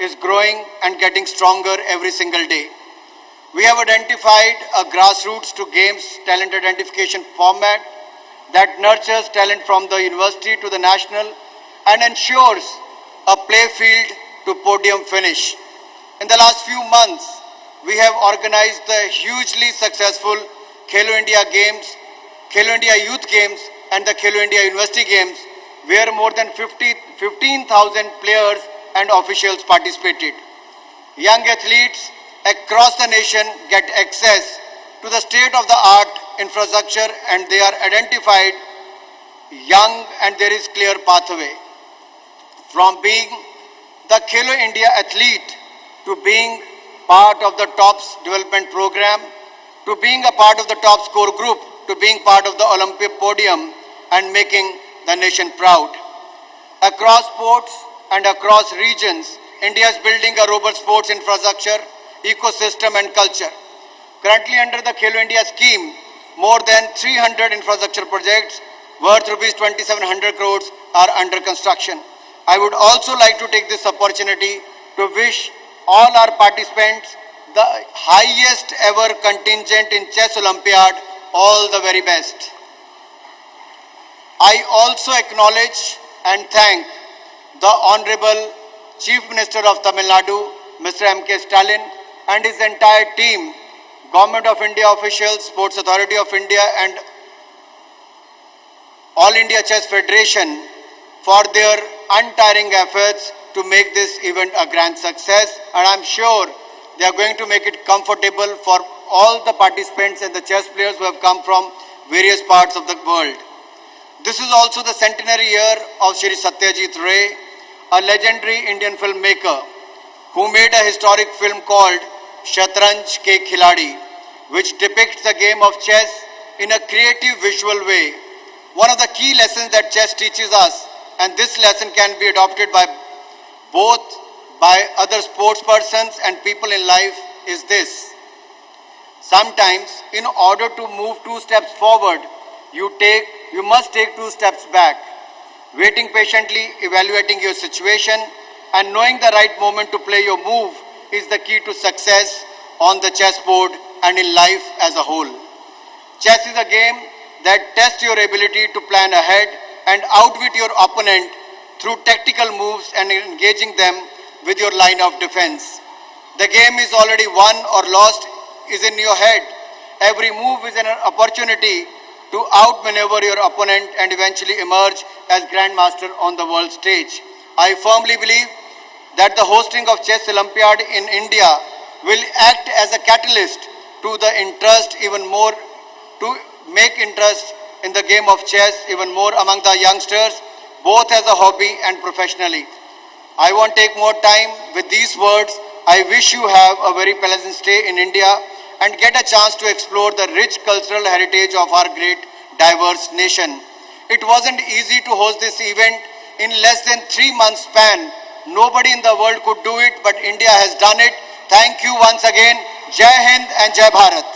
is growing and getting stronger every single day. We have identified a grassroots to games talent identification format that nurtures talent from the university to the national and ensures a play field to podium finish. In the last few months, we have organized the hugely successful Khelo India Games, Khelo India Youth Games, and the Khelo India University Games, where more than 15,000 players and officials participated. Young athletes across the nation get access to the state-of-the-art infrastructure, and they are identified young, and there is clear pathway. From being the Khelo India athlete to being part of the TOPS development program, to being a part of the top score group, to being part of the Olympic podium and making the nation proud. Across sports and across regions, India is building a robust sports infrastructure, ecosystem and culture. Currently under the Khelo India scheme, more than 300 infrastructure projects worth rupees 2,700 crores are under construction. I would also like to take this opportunity to wish all our participants the highest ever contingent in Chess Olympiad, all the very best. I also acknowledge and thank the Honorable Chief Minister of Tamil Nadu, Mr. M.K. Stalin, and his entire team, Government of India officials, Sports Authority of India, and All India Chess Federation for their untiring efforts to make this event a grand success. And I'm sure they are going to make it comfortable for all the participants and the chess players who have come from various parts of the world. This is also the centenary year of Shri Satyajit Ray, a legendary Indian filmmaker who made a historic film called Shatranj Ke Khiladi, which depicts the game of chess in a creative visual way. One of the key lessons that chess teaches us, and this lesson can be adopted by other sports persons and people in life, is this. Sometimes, in order to move 2 steps forward, you must take 2 steps back. Waiting patiently, evaluating your situation, and knowing the right moment to play your move is the key to success on the chessboard and in life as a whole. Chess is a game that tests your ability to plan ahead and outwit your opponent through tactical moves and engaging them with your line of defense. The game is already won or lost is in your head. Every move is an opportunity to outmaneuver your opponent and eventually emerge as grandmaster on the world stage. I firmly believe that the hosting of Chess Olympiad in India will act as a catalyst to the interest even more, to make interest in the game of chess even more among the youngsters, both as a hobby and professionally. I won't take more time with these words. I wish you have a very pleasant stay in India and get a chance to explore the rich cultural heritage of our great diverse nation. It wasn't easy to host this event in less than 3 months span. Nobody in the world could do it, but India has done it. Thank you once again. Jai Hind and Jai Bharat.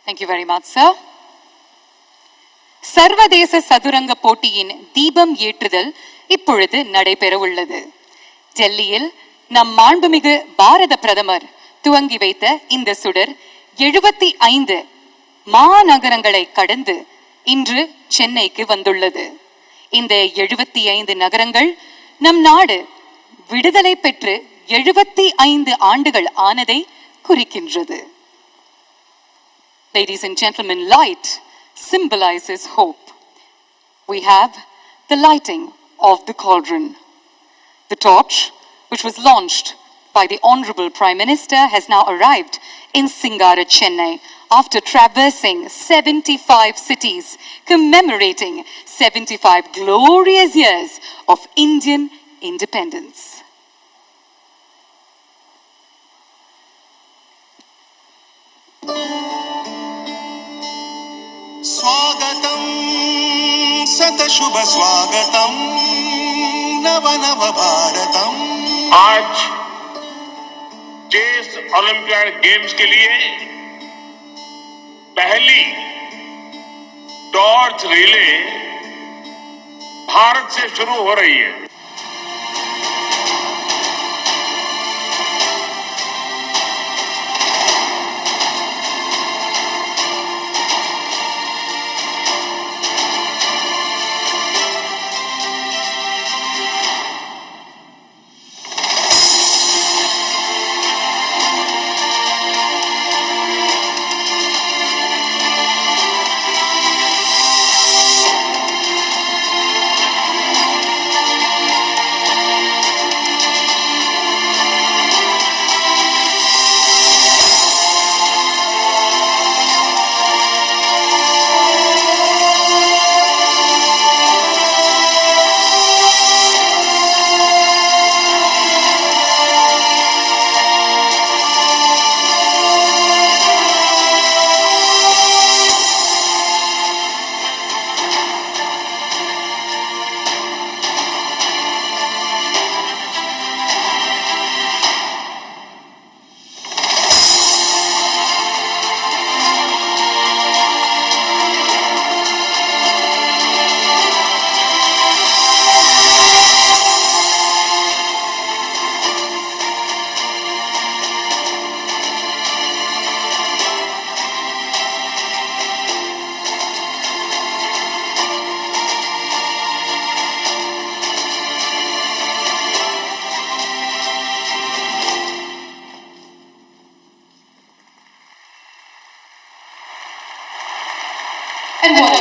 Thank you very much, sir. சர்வதேச சதுரங்க போட்டியின் தீபம் ஏற்றுதல் இப்பொழுது நடைபெற உள்ளது. டெல்லியில் நம் மாண்புமிகு பாரத பிரதமர் துவங்கி வைத்த இந்த சுடர் 75 மாநகரங்களை கடந்து இன்று சென்னைக்கு வந்துள்ளது. இந்த 75 நகரங்கள் நம் நாடு விடுதலை பெற்று 75 ஆண்டுகள் ஆனதை குறிக்கின்றது. Ladies and gentlemen, light symbolizes hope. We have the lighting of the cauldron. The torch, which was launched by the Honorable Prime Minister, has now arrived in Singara, Chennai, after traversing 75 cities, commemorating 75 glorious years of Indian independence. स्वागतं सतशुभ स्वागतं नव नव भारतम्। आज chess olympiad games के लिए पहली torch relay Bharat से शुरू हो रही है।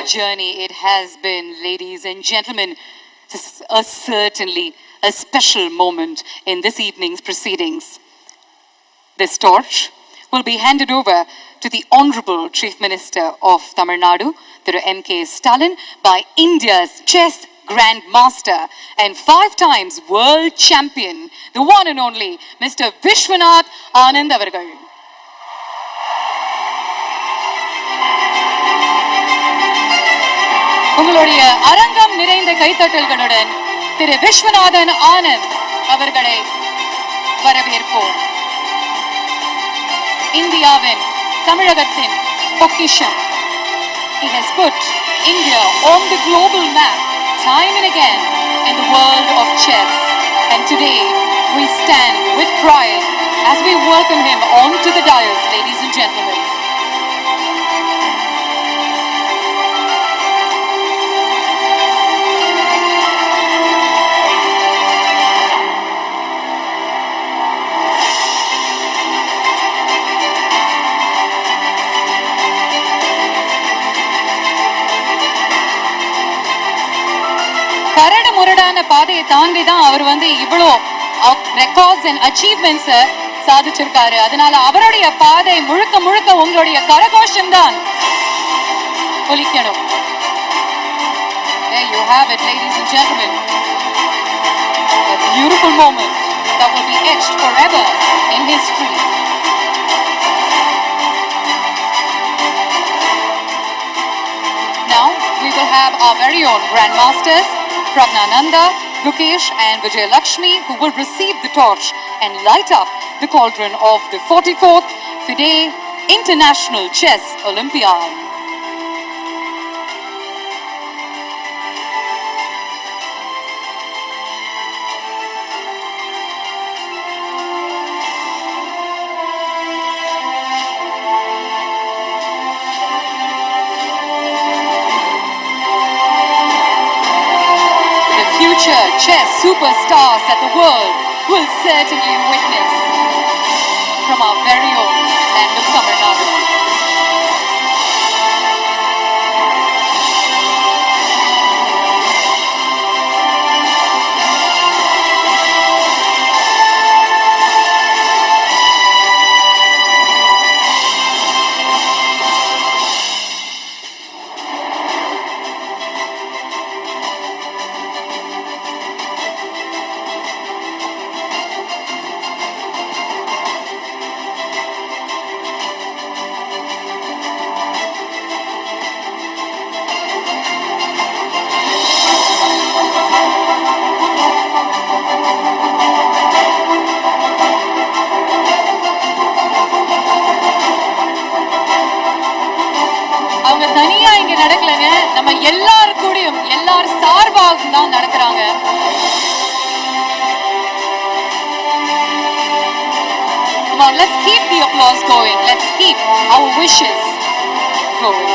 journey it has been, ladies and gentlemen. This is certainly a special moment in this evening's proceedings. This torch will be handed over to the Honorable Chief Minister of Tamil Nadu, Thiru M.K. Stalin, by India's chess Grandmaster and 5 times world champion, the one and only Mr. Vishwanath Anand avargal. உங்களுடைய அரங்கம் நிறைந்த கைத்தட்டல்களுடன் திரு விஸ்வநாதன் ஆனந்த் அவர்களை வரவேற்போம். இந்தியாவின் தமிழகத்தின் பொக்கிஷம். He has put India on the global map time and again in the world of chess. And today we stand with pride as we welcome him onto the dais, ladies and gentlemen. கரடு முரடான பாதையை தாண்டி தான் அவர் இவ்வளோ records and achievements சாதிச்சிருக்காரு. அதனால அவருடைய பாதை முழுக்க முழுக்க உங்களுடைய கரகோஷம் தான் ஒலிக்கணும். There you have it, ladies and gentlemen. A beautiful moment that will be etched forever in history. Now we will have our very own Grandmasters, Pragnananda, Gukesh and Vijay Lakshmi, who will receive the torch and light up the cauldron of the 44th FIDE International Chess Olympiad. Chess superstars that the world will certainly witness from our very own land of Tamil Nadu. தனியா இங்க நடக்கலங்க, நம்ம எல்லாரும் கூடயும் எல்லாரும் சார்பாக தான் நடக்கிறாங்க. Come on, let's keep the applause going. Let's keep our wishes going.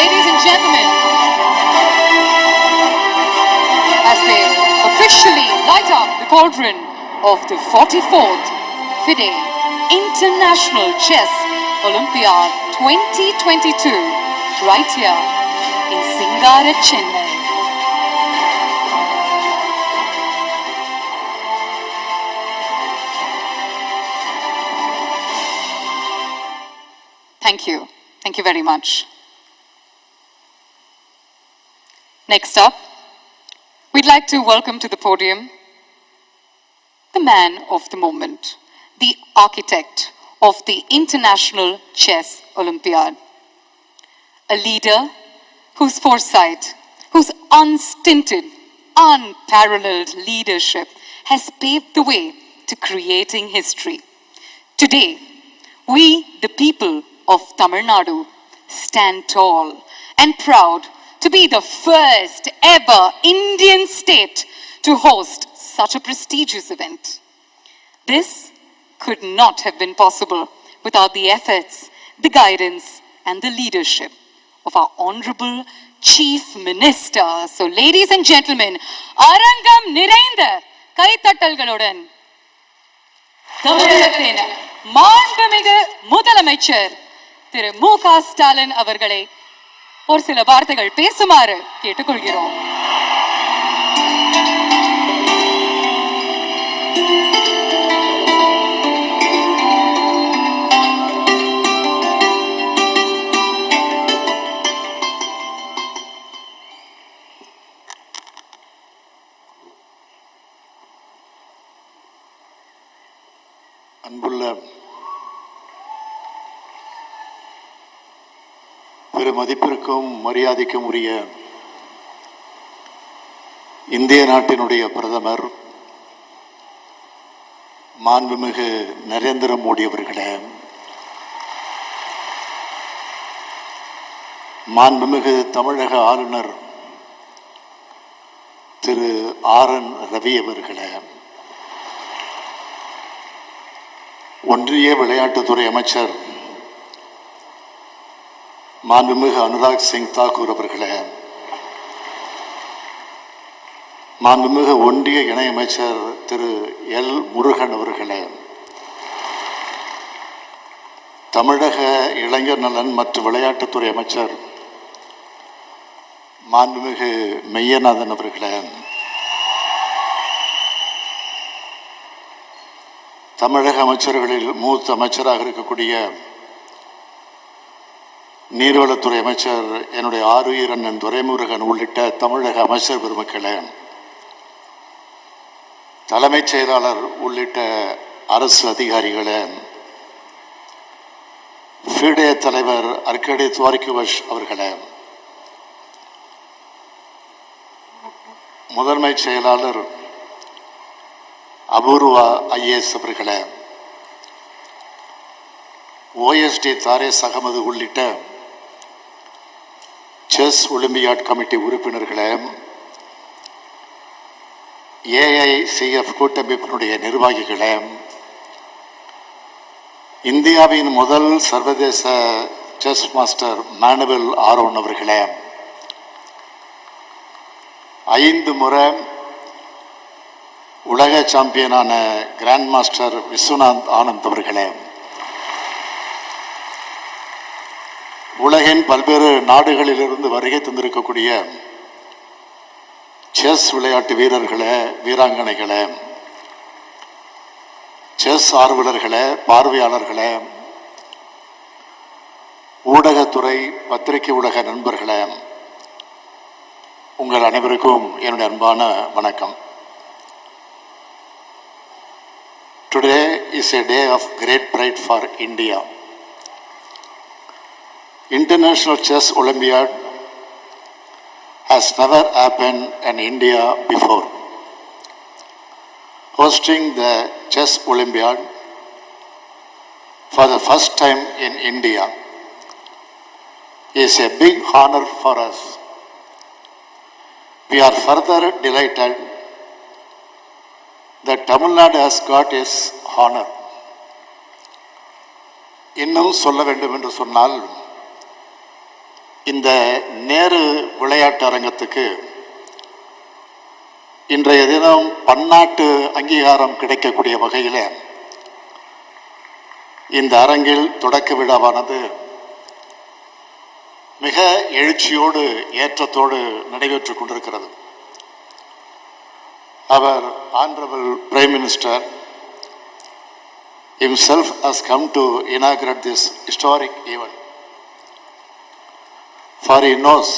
Ladies and gentlemen, as they officially light up the cauldron of the 44th FIDE International Chess Olympiad 2022 right here in Singara, Chennai. Thank you. Thank you very much. Next up, we'd like to welcome to the podium the man of the moment, the architect of the International Chess Olympiad, a leader whose foresight, whose unstinted, unparalleled leadership has paved the way to creating history. Today, we, the people of Tamil Nadu, stand tall and proud to be the first ever Indian state to host such a prestigious event. This could not have been possible without the efforts, the guidance and the leadership of our Honorable Chief Minister. So ladies and gentlemen, அரங்கம் நிறைந்த கைத்தட்டல்களுடன் தமிழகத்தின் மாண்புமிகு முதலமைச்சர் திரு மு.க. ஸ்டாலின் அவர்களை ஒரு சில வார்த்தைகள் பேசுமாறு கேட்டுக்கொள்கிறோம். அன்புள்ள பெருமதிப்பிற்கும் மரியாதைக்கும் உரிய இந்திய நாட்டினுடைய பிரதமர் மாண்புமிகு நரேந்திர மோடி அவர்களே, மாண்புமிகு தமிழக ஆளுநர் திரு ஆர்.என். ரவி அவர்களே, ஒன்றிய விளையாட்டுத்துறை அமைச்சர் மாண்புமிகு அனுராக் சிங் தாக்கூர் அவர்களே, மாண்புமிகு ஒன்றிய இணையமைச்சர் திரு எல். முருகன் அவர்களே, தமிழக இளைஞர் நலன் மற்றும் விளையாட்டுத்துறை அமைச்சர் மாண்புமிகு மெய்யநாதன் அவர்களே, தமிழக அமைச்சர்களில் மூத்த அமைச்சராக இருக்கக்கூடிய நீர்வளத்துறை அமைச்சர் என்னுடைய ஆருயிர் அண்ணன் துரைமுருகன் உள்ளிட்ட தமிழக அமைச்சர் பெருமக்களே, தலைமைச் செயலாளர் உள்ளிட்ட அரசு அதிகாரிகளே, FIDE தலைவர் அர்கடி துவாரிகுவஷ் அவர்களே, முதன்மை செயலாளர் அபூர்வா ஐஏஎஸ் அவர்களே, OSD தாரேஸ் அகமது உள்ளிட்ட செஸ் ஒலிம்பியாட் கமிட்டி உறுப்பினர்களே, AICF கூட்டமைப்பினுடைய நிர்வாகிகளே, இந்தியாவின் முதல் சர்வதேச செஸ் மாஸ்டர் மேனுவல் ஆரோன் அவர்களே, 5 முறை உலக சாம்பியனான கிராண்ட் மாஸ்டர் விஸ்வநாத் ஆனந்த் அவர்களே, உலகின் பல்வேறு நாடுகளிலிருந்து வருகை தந்திருக்கக்கூடிய செஸ் விளையாட்டு வீரர்களே, வீராங்கனைகளே, செஸ் ஆர்வலர்களே, பார்வையாளர்களே, ஊடகத்துறை பத்திரிகை ஊடக நண்பர்களே, உங்கள் அனைவருக்கும் என்னுடைய அன்பான வணக்கம். Today is a day of great pride for India. International Chess Olympiad has never happened in India before. Hosting the Chess Olympiad for the first time in India is a big honor for us. We are further delighted that Tamil Nadu has got its honor. இன்னும் சொல்ல வேண்டும் என்று சொன்னால், இந்த நேரு விளையாட்டு அரங்கத்துக்கு இன்றைய தினம் பன்னாட்டு அங்கீகாரம் கிடைக்கக்கூடிய வகையில் இந்த அரங்கில் தொடக்க விழாவானது மிக எழுச்சியோடு ஏற்றத்தோடு நடைபெற்றுக் கொண்டிருக்கிறது. Our Honorable Prime Minister himself has come to inaugurate this historic event. For he knows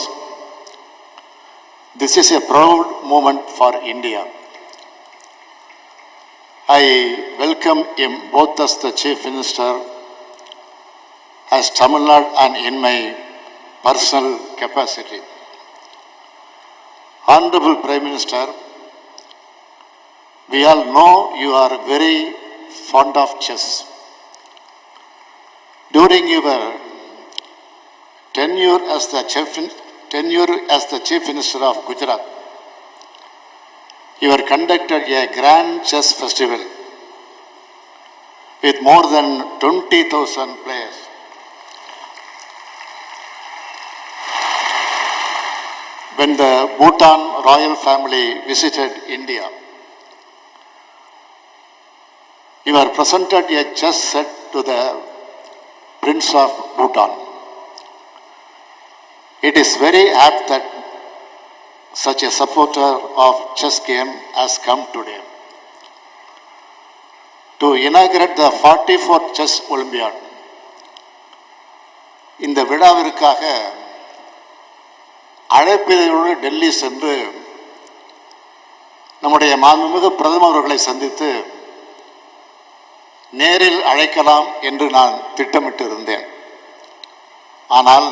this is a proud moment for India. I welcome him both as the Chief Minister, as Tamil Nadu, and in my personal capacity. Honorable Prime Minister, we all know you are very fond of chess. During your tenure as the Chief Minister of Gujarat, you have conducted a grand chess festival with more than 20,000 players. when the Bhutan royal family visited India, you were presented a chess set to the Prince of Bhutan. It is very apt that such a supporter of chess game has come today to inaugurate the 44th Chess Olympiad. இந்த விழாவிற்காக அழைப்பிதழோடு டெல்லி சென்று நம்முடைய மாண்புமிகு பிரதமர் அவர்களை சந்தித்து நேரில் அழைக்கலாம் என்று நான் திட்டமிட்டு இருந்தேன். ஆனால்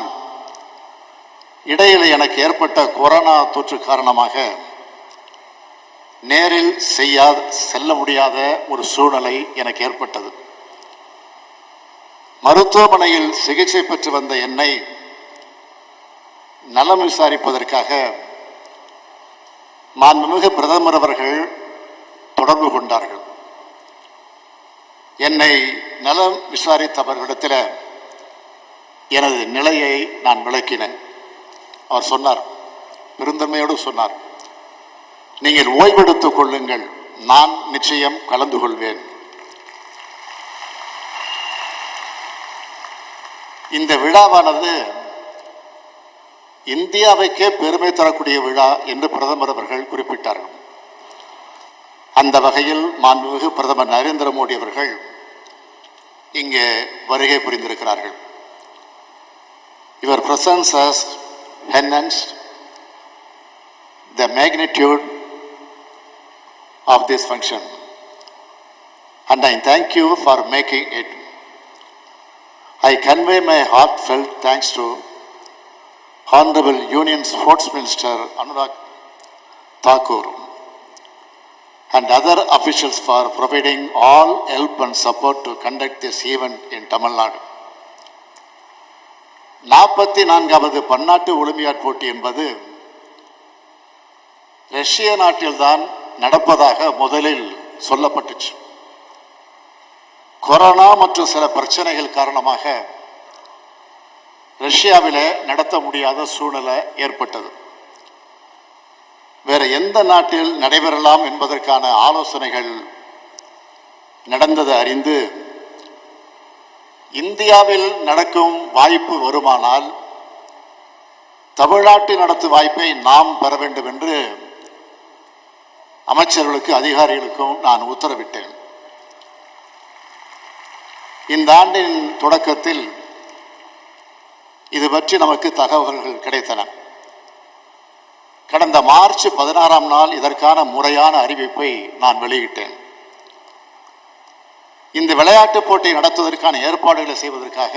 இடையில் எனக்கு ஏற்பட்ட கொரோனா தொற்று காரணமாக நேரில் செல்ல முடியாத ஒரு சூழ்நிலை எனக்கு ஏற்பட்டது. மருத்துவமனையில் சிகிச்சை பெற்று வந்த என்னை நலம் விசாரிப்பதற்காக மாண்புமிகு பிரதமர் அவர்கள் தொடர்பு கொண்டார்கள். என்னை நலம் விசாரித்தவர்களிடத்தில் எனது நிலையை நான் விளக்கினேன். அவர் சொன்னார், பெருந்தன்மையோடு சொன்னார், நீங்கள் ஓய்வெடுத்துக் கொள்ளுங்கள், நான் நிச்சயம் கலந்து கொள்வேன். இந்த விழாவானது இந்தியாவுக்கே பெருமை தரக்கூடிய விழா என்று பிரதமர் அவர்கள் குறிப்பிட்டார்கள். அந்த வகையில் மாண்புமிகு பிரதமர் நரேந்திர மோடி அவர்கள் இங்கே வருகை புரிந்திருக்கிறார்கள். Your presence has enhanced the magnitude of this function, and I thank you for making it. I convey my heartfelt thanks to Honorable Union Sports Minister Anurag Thakur and other officials for providing all help and support to conduct this event in Tamil Nadu. 44வது பன்னாட்டு olympiad போட்டி என்பது ரஷ்ய நாட்டில்தான் நடப்பதாக முதலில் சொல்லப்பட்டுச்சு. Corona மற்றும் சில பிரச்சனைகள் காரணமாக ரஷ்யாவில் நடத்த முடியாத சூழ்நிலை ஏற்பட்டது. வேற எந்த நாட்டில் நடைபெறலாம் என்பதற்கான ஆலோசனைகள் நடந்தது அறிந்து இந்தியாவில் நடக்கும் வாய்ப்பு வருமானால் தமிழ்நாட்டில் நடத்தும் வாய்ப்பை நாம் பெற வேண்டும் என்று அமைச்சர்களுக்கு அதிகாரிகளுக்கும் நான் உத்தரவிட்டேன். இந்த ஆண்டின் தொடக்கத்தில் இது பற்றி நமக்கு தகவல்கள் கிடைத்தன. கடந்த மார்ச் 16ஆம் நாள் இதற்கான முறையான அறிவிப்பை நான் வெளியிட்டேன். இந்த விளையாட்டுப் போட்டி நடத்துவதற்கான ஏற்பாடுகளை செய்வதற்காக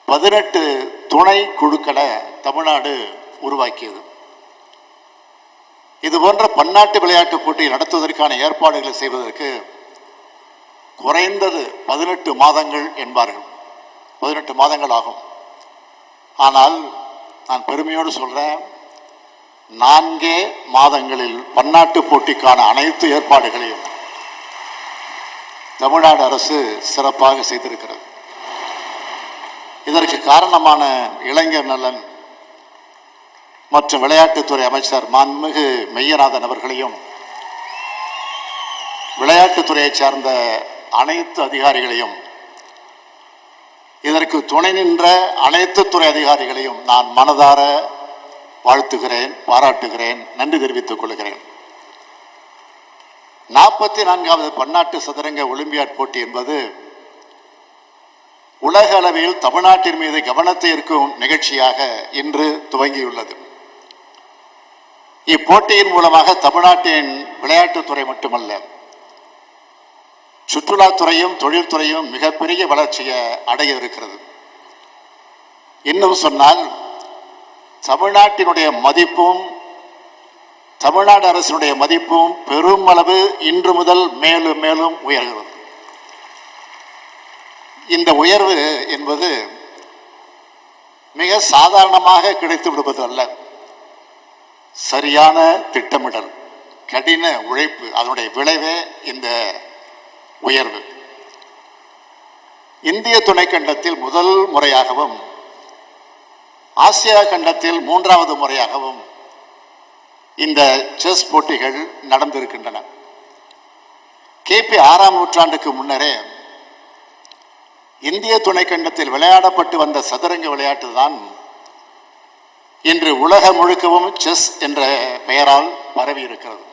18 துணை குழுக்களை தமிழ்நாடு உருவாக்கியது. இது போன்ற பன்னாட்டு விளையாட்டுப் போட்டி நடத்துவதற்கான ஏற்பாடுகளை செய்வதற்கு குறைந்தது 18 மாதங்கள் என்பார்கள். 18 மாதங்கள் ஆகும். ஆனால் நான் பெருமையோடு சொல்றேன், 4 மாதங்களில் பன்னாட்டு போட்டிக்கான அனைத்து ஏற்பாடுகளையும் தமிழ்நாடு அரசு சிறப்பாக செய்திருக்கிறது. இதற்கு காரணமான இளைஞர் நலன் மற்றும் விளையாட்டுத்துறை அமைச்சர் மாண்புமிகு மெய்யநாதன் அவர்களையும் விளையாட்டுத்துறையை சார்ந்த அனைத்து அதிகாரிகளையும் இதற்கு துணை நின்ற அனைத்து துறை அதிகாரிகளையும் நான் மனதார வாழ்த்துகிறேன், பாராட்டுகிறேன், நன்றி தெரிவித்துக் கொள்கிறேன். 44வது பன்னாட்டு சதுரங்க ஒலிம்பியாட் போட்டி என்பது உலக அளவில் தமிழ்நாட்டின் மீது கவனத்தை ஈர்க்கும் நிகழ்ச்சியாக இன்று துவங்கியுள்ளது. இப்போட்டியின் மூலமாக தமிழ்நாட்டின் விளையாட்டுத்துறை மட்டுமல்ல, சுற்றுலாத்துறையும் தொழில்துறையும் மிகப்பெரிய வளர்ச்சியை அடைய இருக்கிறது. இன்னும் சொன்னால் தமிழ்நாட்டினுடைய மதிப்பும் தமிழ்நாடு அரசினுடைய மதிப்பும் பெருமளவு இன்று முதல் மேலும் மேலும் உயர்கிறது. இந்த உயர்வு என்பது மிக சாதாரணமாக கிடைத்து விடுவது அல்ல. சரியான திட்டமிடல், கடின உழைப்பு, அதனுடைய விளைவே இந்த உயர்வு. இந்திய துணைக்கண்டத்தில் முதல் முறையாகவும் ஆசியா கண்டத்தில் 3வது முறையாகவும் இந்த செஸ் போட்டிகள் நடந்திருக்கின்றன. கிபி 6ஆம் நூற்றாண்டுக்கு முன்னரே இந்திய துணைக்கண்டத்தில் விளையாடப்பட்டு வந்த சதுரங்க விளையாட்டு தான் இன்று உலகம் முழுக்கவும் செஸ் என்ற பெயரால் பரவி இருக்கிறது.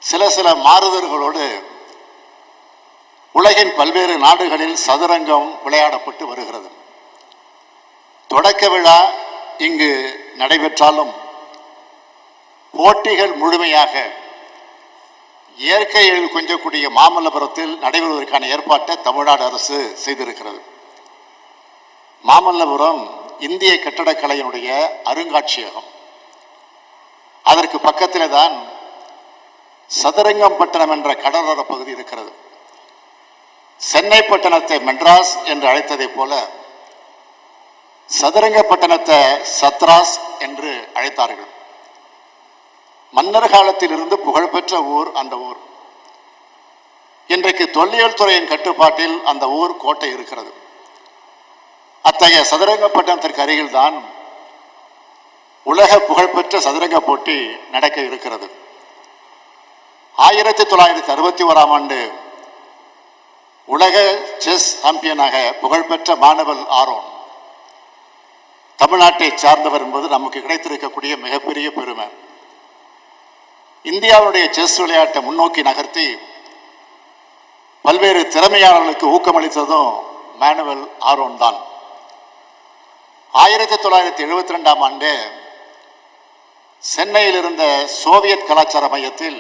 சில மாறுதல்களோடு உலகின் பல்வேறு நாடுகளில் சதுரங்கம் விளையாடப்பட்டு வருகிறது. தொடக்க விழா இங்கு நடைபெற்றாலும் போட்டிகள் முழுமையாக இயற்கை எழில் கொஞ்சக்கூடிய மாமல்லபுரத்தில் நடைபெறுவதற்கான ஏற்பாட்டை தமிழ்நாடு அரசு செய்திருக்கிறது. மாமல்லபுரம் இந்திய கட்டடக்கலையினுடைய அருங்காட்சியகம். அதற்கு பக்கத்திலே தான் சதுரங்கம் பட்டணம் என்ற கடலோர பகுதி இருக்கிறது. சென்னை பட்டணத்தை மெட்ராஸ் என்று அழைத்ததை போல சதுரங்க பட்டணத்தை சத்ராஸ் என்று அழைத்தார்கள். மன்னர் காலத்தில் இருந்து புகழ்பெற்ற ஊர் அந்த ஊர். இன்றைக்கு தொல்லியல் துறையின் கட்டுப்பாட்டில் அந்த ஊர் கோட்டை இருக்கிறது. அத்தகைய சதுரங்க பட்டணத்திற்கு அருகில் தான் உலக புகழ்பெற்ற சதுரங்க போட்டி நடக்க இருக்கிறது. 1961ஆம் ஆண்டு உலக செஸ் சாம்பியனாக புகழ்பெற்ற மாணவல் ஆரோன் தமிழ்நாட்டை சார்ந்தவர் என்பது நமக்கு கிடைத்திருக்கக்கூடிய மிகப்பெரிய பெருமை. இந்தியாவுடைய செஸ் விளையாட்டை முன்னோக்கி நகர்த்தி பல்வேறு திறமையாளர்களுக்கு ஊக்கமளித்ததும் மானுவல் ஆரோன் தான். 1972ஆம் ஆண்டு சென்னையில் இருந்த சோவியத் கலாச்சார மையத்தில்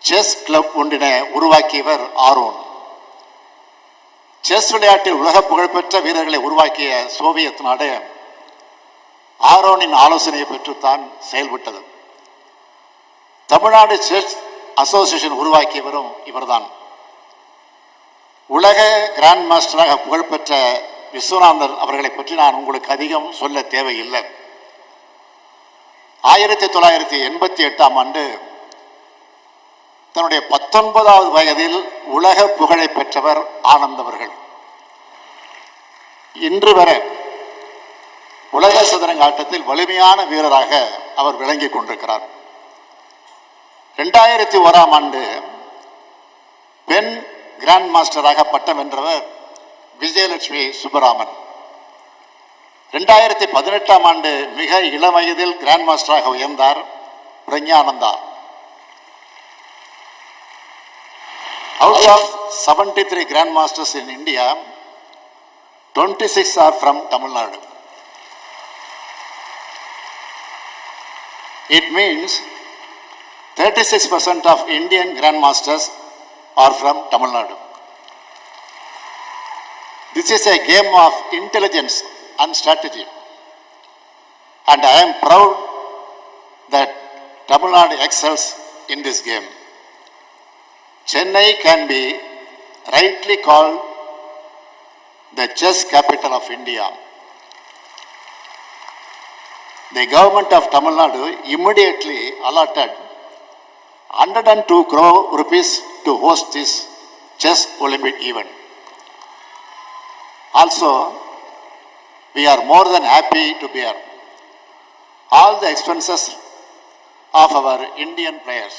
செஸ் கிளப் ஒன்றினை உருவாக்கியவர் ஆரோன். செஸ் விளையாட்டில் உலக புகழ்பெற்ற வீரர்களை உருவாக்கிய சோவியத் நாடு ஆரோனின் ஆலோசனையை பெற்றுத்தான் செயல்பட்டது. தமிழ்நாடு செஸ் அசோசியேஷன் உருவாக்கியவரும் இவர்தான். உலக கிராண்ட் மாஸ்டராக புகழ்பெற்ற விஸ்வநாதன் அவர்களை பற்றி நான் உங்களுக்கு அதிகம் சொல்ல தேவையில்லை. 1988ஆம் ஆண்டு தன்னுடைய 19வது வயதில் உலக புகழை பெற்றவர் ஆனந்த் அவர்கள். இன்று வரை உலக சதுரங்க ஆட்டத்தில் வலிமையான வீரராக அவர் விளங்கிக் கொண்டிருக்கிறார். 2001ஆம் ஆண்டு பெண் கிராண்ட் மாஸ்டராக பட்டம் வென்றவர் விஜயலட்சுமி சுப்பராமன். 2018ஆம் ஆண்டு மிக இளம் வயதில் grand மாஸ்டராக உயர்ந்தார் Praggnanandhaa. Out of 73 Grand Masters in India, 26 are from Tamil Nadu. It means 36% of Indian Grand Masters are from Tamil Nadu. This is a game of intelligence and strategy. And I am proud that Tamil Nadu excels in this game. Chennai can be rightly called the chess capital of India. The government of Tamil Nadu immediately allotted 102 crore rupees to host this Chess Olympiad event. Also, we are more than happy to bear all the expenses of our Indian players.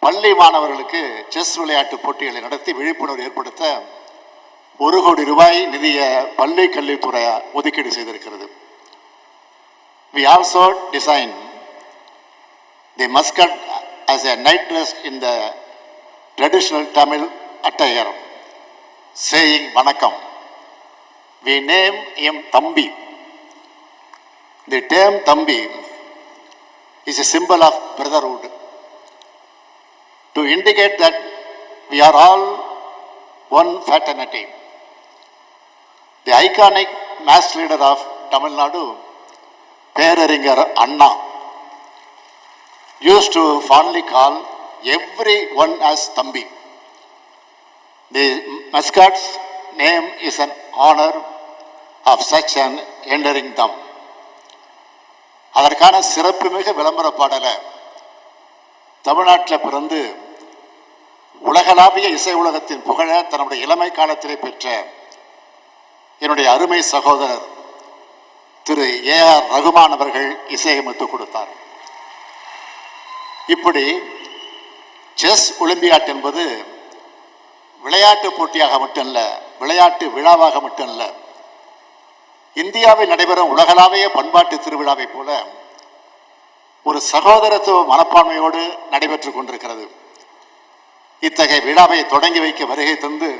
பள்ளி மாணவர்களுக்கு chess விளையாட்டு போட்டிகளை நடத்தி விழிப்புணர்வு ஏற்படுத்த 1 கோடி ரூபாய் நிதியை பள்ளி கல்வித்துறை ஒதுக்கீடு செய்திருக்கிறது. We also design the mascot as a night dress in the traditional Tamil attire, saying Vanakkam. We name him Thambi. The term Thambi is a symbol of brotherhood, to indicate that we are all one fraternity. The iconic mass leader of Tamil Nadu, Peraringer Anna, used to fondly call everyone as Thambi. The mascot's name is an honor of such an enduring thumb. அதற்கான சிறப்புமிகு விளம்பர பாடலை தமிழ்நாட்டில் பிறந்து உலகளாவிய இசை உலகத்தின் புகழ தன்னுடைய இளமை காலத்திலே பெற்ற என்னுடைய அருமை சகோதரர் திரு ஏஆர் ரகுமான் அவர்கள் இசையமைத்து கொடுத்தார். இப்படி செஸ் ஒலிம்பியாட் என்பது விளையாட்டு போட்டியாக மட்டுமல்ல, விளையாட்டு விழாவாக மட்டுமல்ல, இந்தியாவில் நடைபெறும் உலகளாவிய பண்பாட்டு திருவிழாவை போல ஒரு சகோதரத்துவ மனப்பான்மையோடு நடைபெற்றுக் கொண்டிருக்கிறது. இத்தகைய விழாவை தொடங்கி வைக்க வருகை தந்து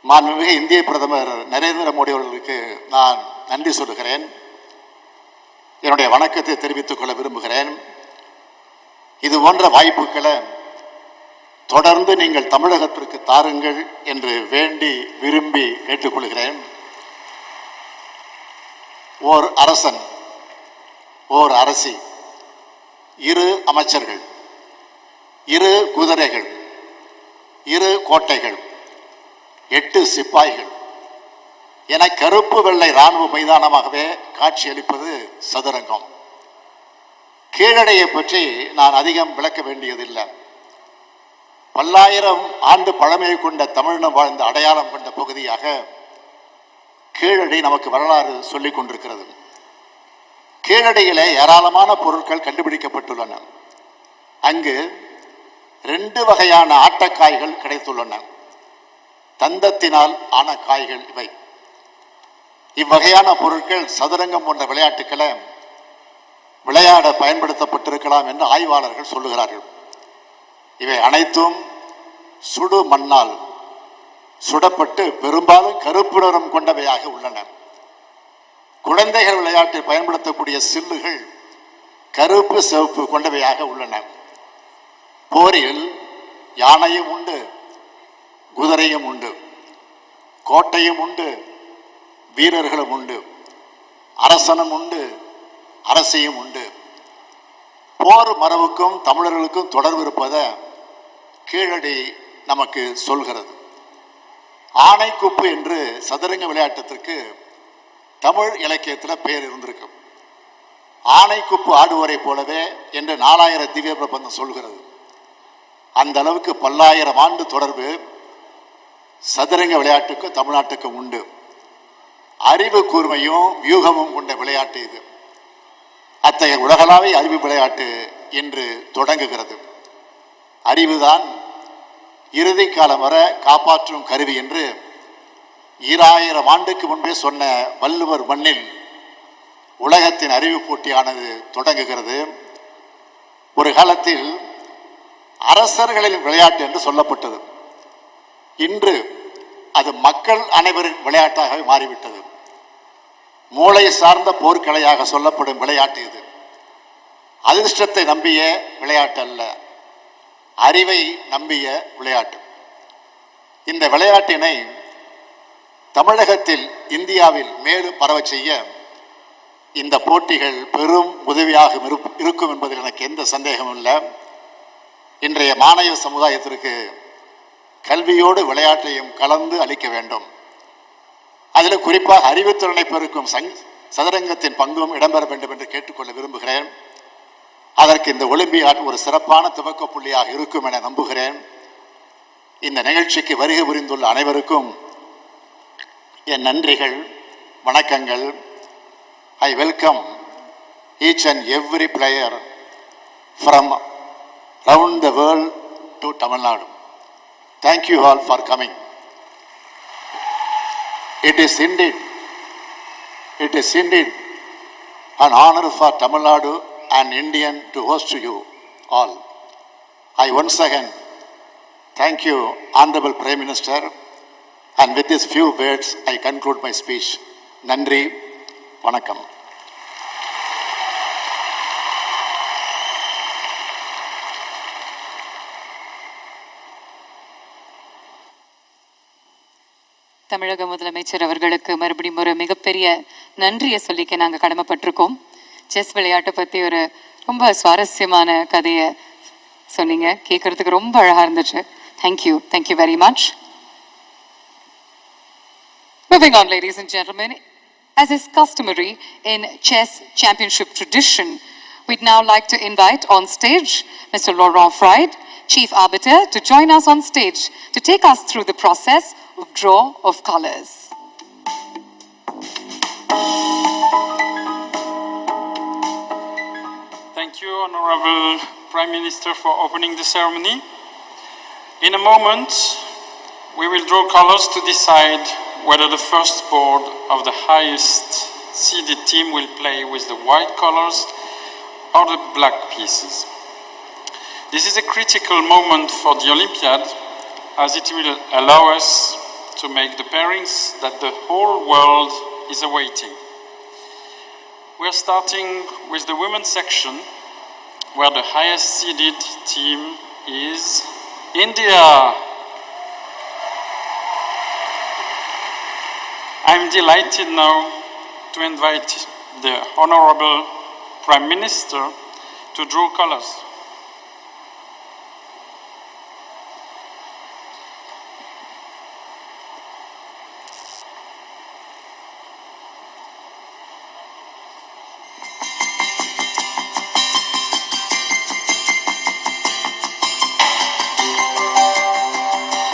மாண்புமிகு இந்திய பிரதமர் நரேந்திர மோடி அவர்களுக்கு நான் நன்றி சொல்லுகிறேன். என்னுடைய வணக்கத்தை தெரிவித்துக் கொள்ள விரும்புகிறேன். இது போன்ற வாய்ப்புகளை தொடர்ந்து நீங்கள் தமிழகத்திற்கு தாருங்கள் என்று வேண்டி விரும்பி கேட்டுக்கொள்கிறேன். ஓர் அரசன், ஓர் அரசி, இரு அமைச்சர்கள், இரு குதிரைகள், இரு கோட்டைகள், 8 சிப்பாய்கள் என கருப்பு வெள்ளை இராணுவ மைதானமாகவே காட்சியளிப்பது சதுரங்கம். கீழடையை பற்றி நான் அதிகம் விளக்க வேண்டியதில்லை. பல்லாயிரம் ஆண்டு பழமையை கொண்ட தமிழினம் வாழ்ந்த அடையாளம் கொண்ட பகுதியாக கீழடி நமக்கு வரலாறு சொல்லிக் கொண்டிருக்கிறது. கீழடியிலே ஏராளமான பொருட்கள் கண்டுபிடிக்கப்பட்டுள்ளன. அங்கு 2 வகையான ஆட்டக்காய்கள் கிடைத்துள்ளன. தந்தத்தினால் ஆன காய்கள் இவை. இவ்வகையான பொருட்கள் சதுரங்கம் போன்ற விளையாட்டுக்களை விளையாட பயன்படுத்தப்பட்டிருக்கலாம் என்று ஆய்வாளர்கள் சொல்லுகிறார்கள். இவை அனைத்தும் சுடு மண்ணால் சுடப்பட்டு பெரும்பாலும் கருப்பு நிறம் கொண்டவையாக உள்ளன. குழந்தைகள் விளையாட்டில் பயன்படுத்தக்கூடிய சில்லுகள் கருப்பு சிவப்பு கொண்டவையாக உள்ளன. போரில் யானையும் உண்டு, குதிரையும் உண்டு, கோட்டையும் உண்டு, வீரர்களும் உண்டு, அரசனும் உண்டு, அரசியும் உண்டு. போர் மரபுக்கும் தமிழர்களுக்கும் தொடர்பு இருப்பதை கீழடி நமக்கு சொல்கிறது. ஆனைக்குப்பு என்று சதுரங்க விளையாட்டத்திற்கு தமிழ் இலக்கியத்தில் பெயர் இருந்திருக்கு. ஆனைக்குப்பு ஆடுவோரை போலவே என்று 4000 திவ்ய பிரபந்தம் சொல்கிறது. அந்த அளவுக்கு பல்லாயிரம் ஆண்டு தொடர்பு சதுரங்க விளையாட்டுக்கும் தமிழ்நாட்டுக்கும் உண்டு. அறிவு கூர்மையும் வியூகமும் கொண்ட விளையாட்டு இது. அத்தகைய உலகளாவிய அறிவு விளையாட்டு இன்று தொடங்குகிறது. அறிவுதான் இறுதி காலம் வர காப்பாற்றும் கருவி என்று 2000 ஆண்டுக்கு முன்பே சொன்ன வள்ளுவர் மண்ணில் உலகத்தின் அறிவு போட்டியானது தொடங்குகிறது. ஒரு காலத்தில் அரசர்களின் விளையாட்டு என்று சொல்லப்பட்டது. இன்று அது மக்கள் அனைவரின் விளையாட்டாக மாறிவிட்டது. மூளை சார்ந்த போர்க்கலையாக சொல்லப்படும் விளையாட்டு இது. அதிர்ஷ்டத்தை நம்பிய விளையாட்டு அல்ல, அறிவை நம்பிய விளையாட்டு. இந்த விளையாட்டினை தமிழகத்தில் இந்தியாவில் மேலும் பரவச் செய்ய இந்த போட்டிகள் பெரும் உதவியாக இருக்கும் என்பதில் எனக்கு எந்த சந்தேகமும் இல்லை. இன்றைய மாணவ சமுதாயத்திற்கு கல்வியோடு விளையாட்டையும் கலந்து அளிக்க வேண்டும். அதில் குறிப்பாக அறிவுத்திறனை பெருக்கும் சதுரங்கத்தின் பங்கும் இடம்பெற வேண்டும் என்று கேட்டுக்கொள்ள விரும்புகிறேன். அதற்கு இந்த ஒலிம்பியாட் ஒரு சிறப்பான துவக்க புள்ளியாக இருக்கும் என நம்புகிறேன். இந்த நிகழ்ச்சிக்கு வருகை புரிந்துள்ள அனைவருக்கும் என் நன்றிகள், வணக்கங்கள். I welcome each and every player from around the world to Tamil Nadu. Thank you all for coming. It is indeed an honor for Tamil Nadu and Indian to host you all. I once again thank you, Honorable Prime Minister, and with these few words I conclude my speech. Nandri, vanakkam. தமிழக முதலமைச்சர் அவர்களுக்கு மறுபடியும் ஒரு மிகப்பெரிய நன்றியை சொல்லிக்க நாங்கள் கடமைப்பட்டிருக்கோம். Chess விளையாட்டை பற்றி ஒரு ரொம்ப சுவாரஸ்யமான கதையை சொன்னீங்க. கேட்கறதுக்கு ரொம்ப அழகாக இருந்துச்சு. Thank you very much. Moving on, ladies and gentlemen, as is customary in chess championship tradition, we'd now like to invite on stage Mr. Laurent Fried, Chief Arbiter, to join us on stage to take us through the process of draw of colors. Thank you, Honorable Prime Minister, for opening the ceremony. In a moment, we will draw colors to decide whether the first board of the highest seeded team will play with the white colors or the black pieces. This is a critical moment for the Olympiad, as it will allow us to make the pairings that the whole world is awaiting. We are starting with the women's section, where the highest seeded team is India. I'm delighted now to invite the Honorable Prime Minister to draw colors.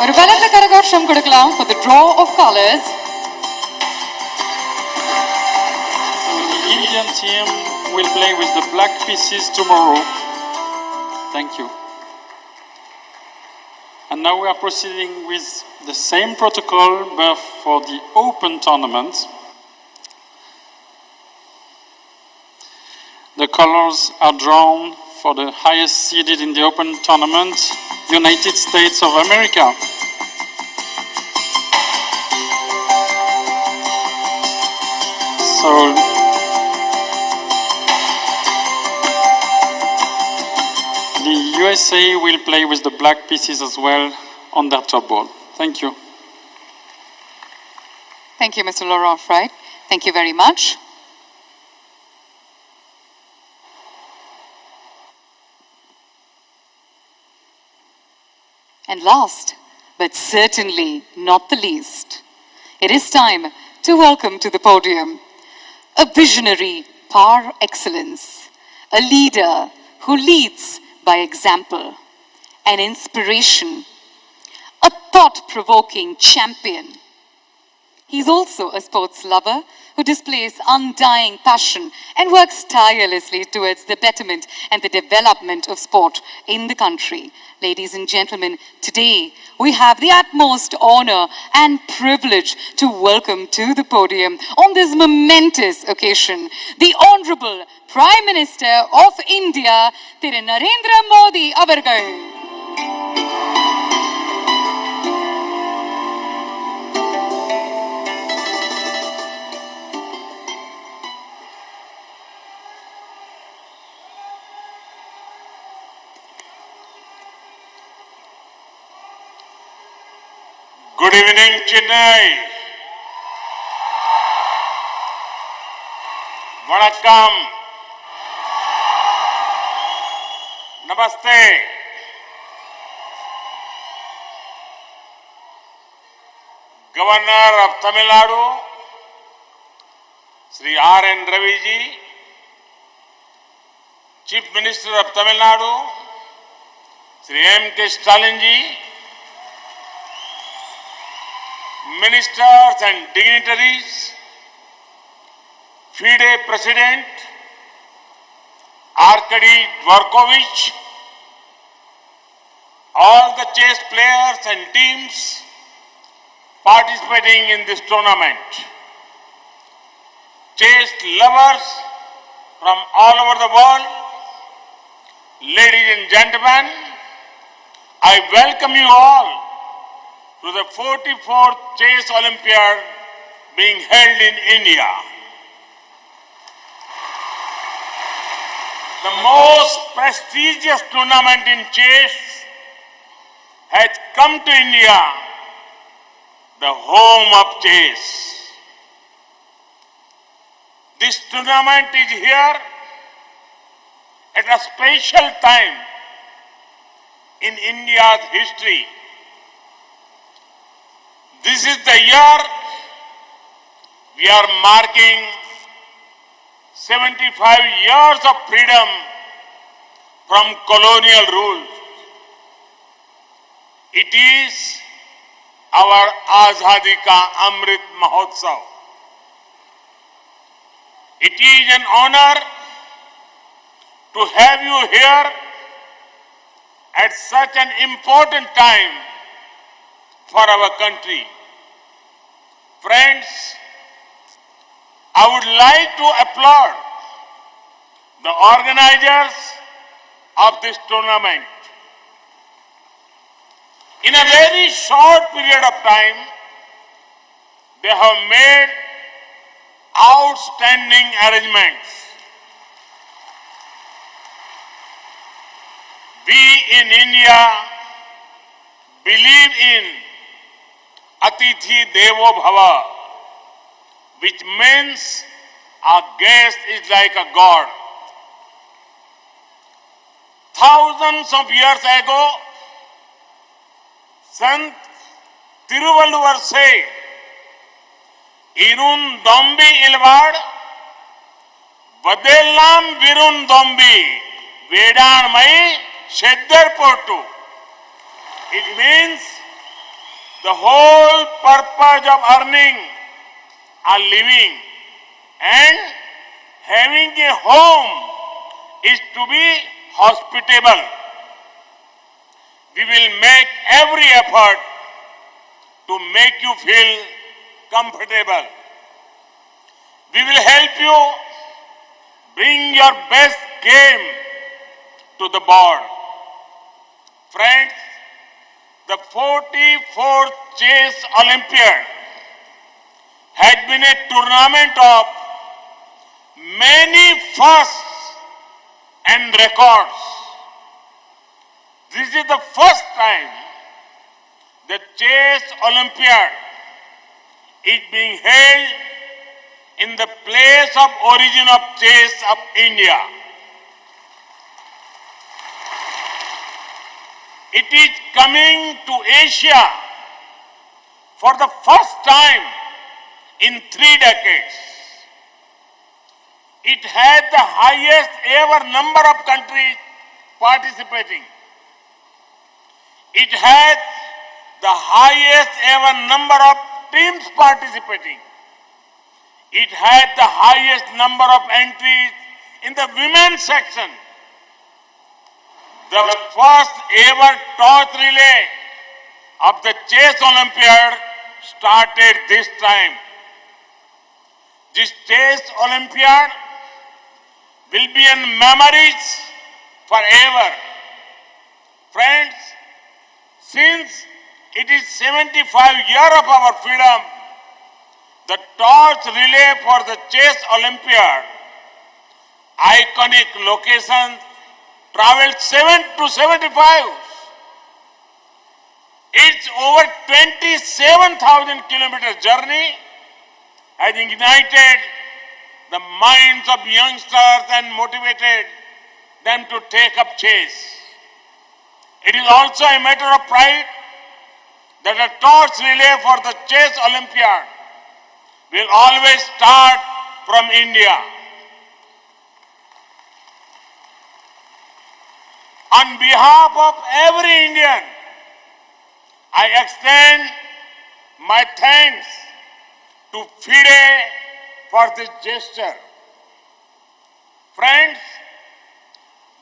ஒரு பலத்த கரகோஷம் கொடுக்கலாம் for the draw of colors. The Indian team will play with the black pieces tomorrow. Thank you. And now we are proceeding with the same protocol but for the open tournament. The colors are drawn for the highest seeded in the open tournament, United States of America. So the USA will play with the black pieces as well on their top board. Thank you. Thank you, Mr. Laurent Fried. Thank you very much. And last, but certainly not the least, it is time to welcome to the podium a visionary par excellence, a leader who leads by example, an inspiration, a thought-provoking champion. He's also a sports lover who displays undying passion and works tirelessly towards the betterment and the development of sport in the country. Ladies and gentlemen, today we have the utmost honor and privilege to welcome to the podium on this momentous occasion the Honorable Prime Minister of India, Thiru Narendra Modi avargal. Good evening, Chennai. Vanakkam. Namaste. Governor of Tamil Nadu, Sri R.N. Ravi ji, Chief Minister of Tamil Nadu, Sri M.K. Stalin ji, Ministers and dignitaries, FIDE President, Arkady Dvorkovich, all the chess players and teams participating in this tournament, chess lovers from all over the world, ladies and gentlemen, I welcome you all to the 44th Chess Olympiad being held in India. The most prestigious tournament in chess has come to India, the home of chess. This tournament is here at a special time in India's history. This is the year we are marking 75 years of freedom from colonial rule. It is our Azadi Ka Amrit Mahotsav. It is an honor to have you here at such an important time for our country. Friends, I would like to applaud the organizers of this tournament. In a very short period of time, they have made outstanding arrangements. We in India believe in Atithi Devo Bhava, which means our guest is like a god. Thousands of years ago, Sant Tiruvalluvar said, Irun Dombi Ilvad, Vadellam Virun Dombi, Vedan Mai Sheddar Portu. It means the whole purpose of earning a living and having a home is to be hospitable. We will make every effort to make you feel comfortable. We will help you bring your best game to the board. Friends, the 44th Chess Olympiad had been a tournament of many firsts and records. This is the first time the Chess Olympiad is being held in the place of origin of chess of India. It is coming to Asia for the first time in 3 decades. It had the highest ever number of countries participating. It had the highest ever number of teams participating. It had the highest number of entries in the women's section. The first ever torch relay of the Chess Olympiad started this time. This Chess Olympiad will be in memories forever. Friends, since it is 75 years of our freedom, the torch relay for the Chess Olympiad, iconic locations, traveled 7 to 75. Its over 27,000 kilometers journey has ignited the minds of youngsters and motivated them to take up chess. It is also a matter of pride that a torch relay for the Chess Olympiad will always start from India. On behalf of every Indian, I extend my thanks to FIDE for this gesture. Friends,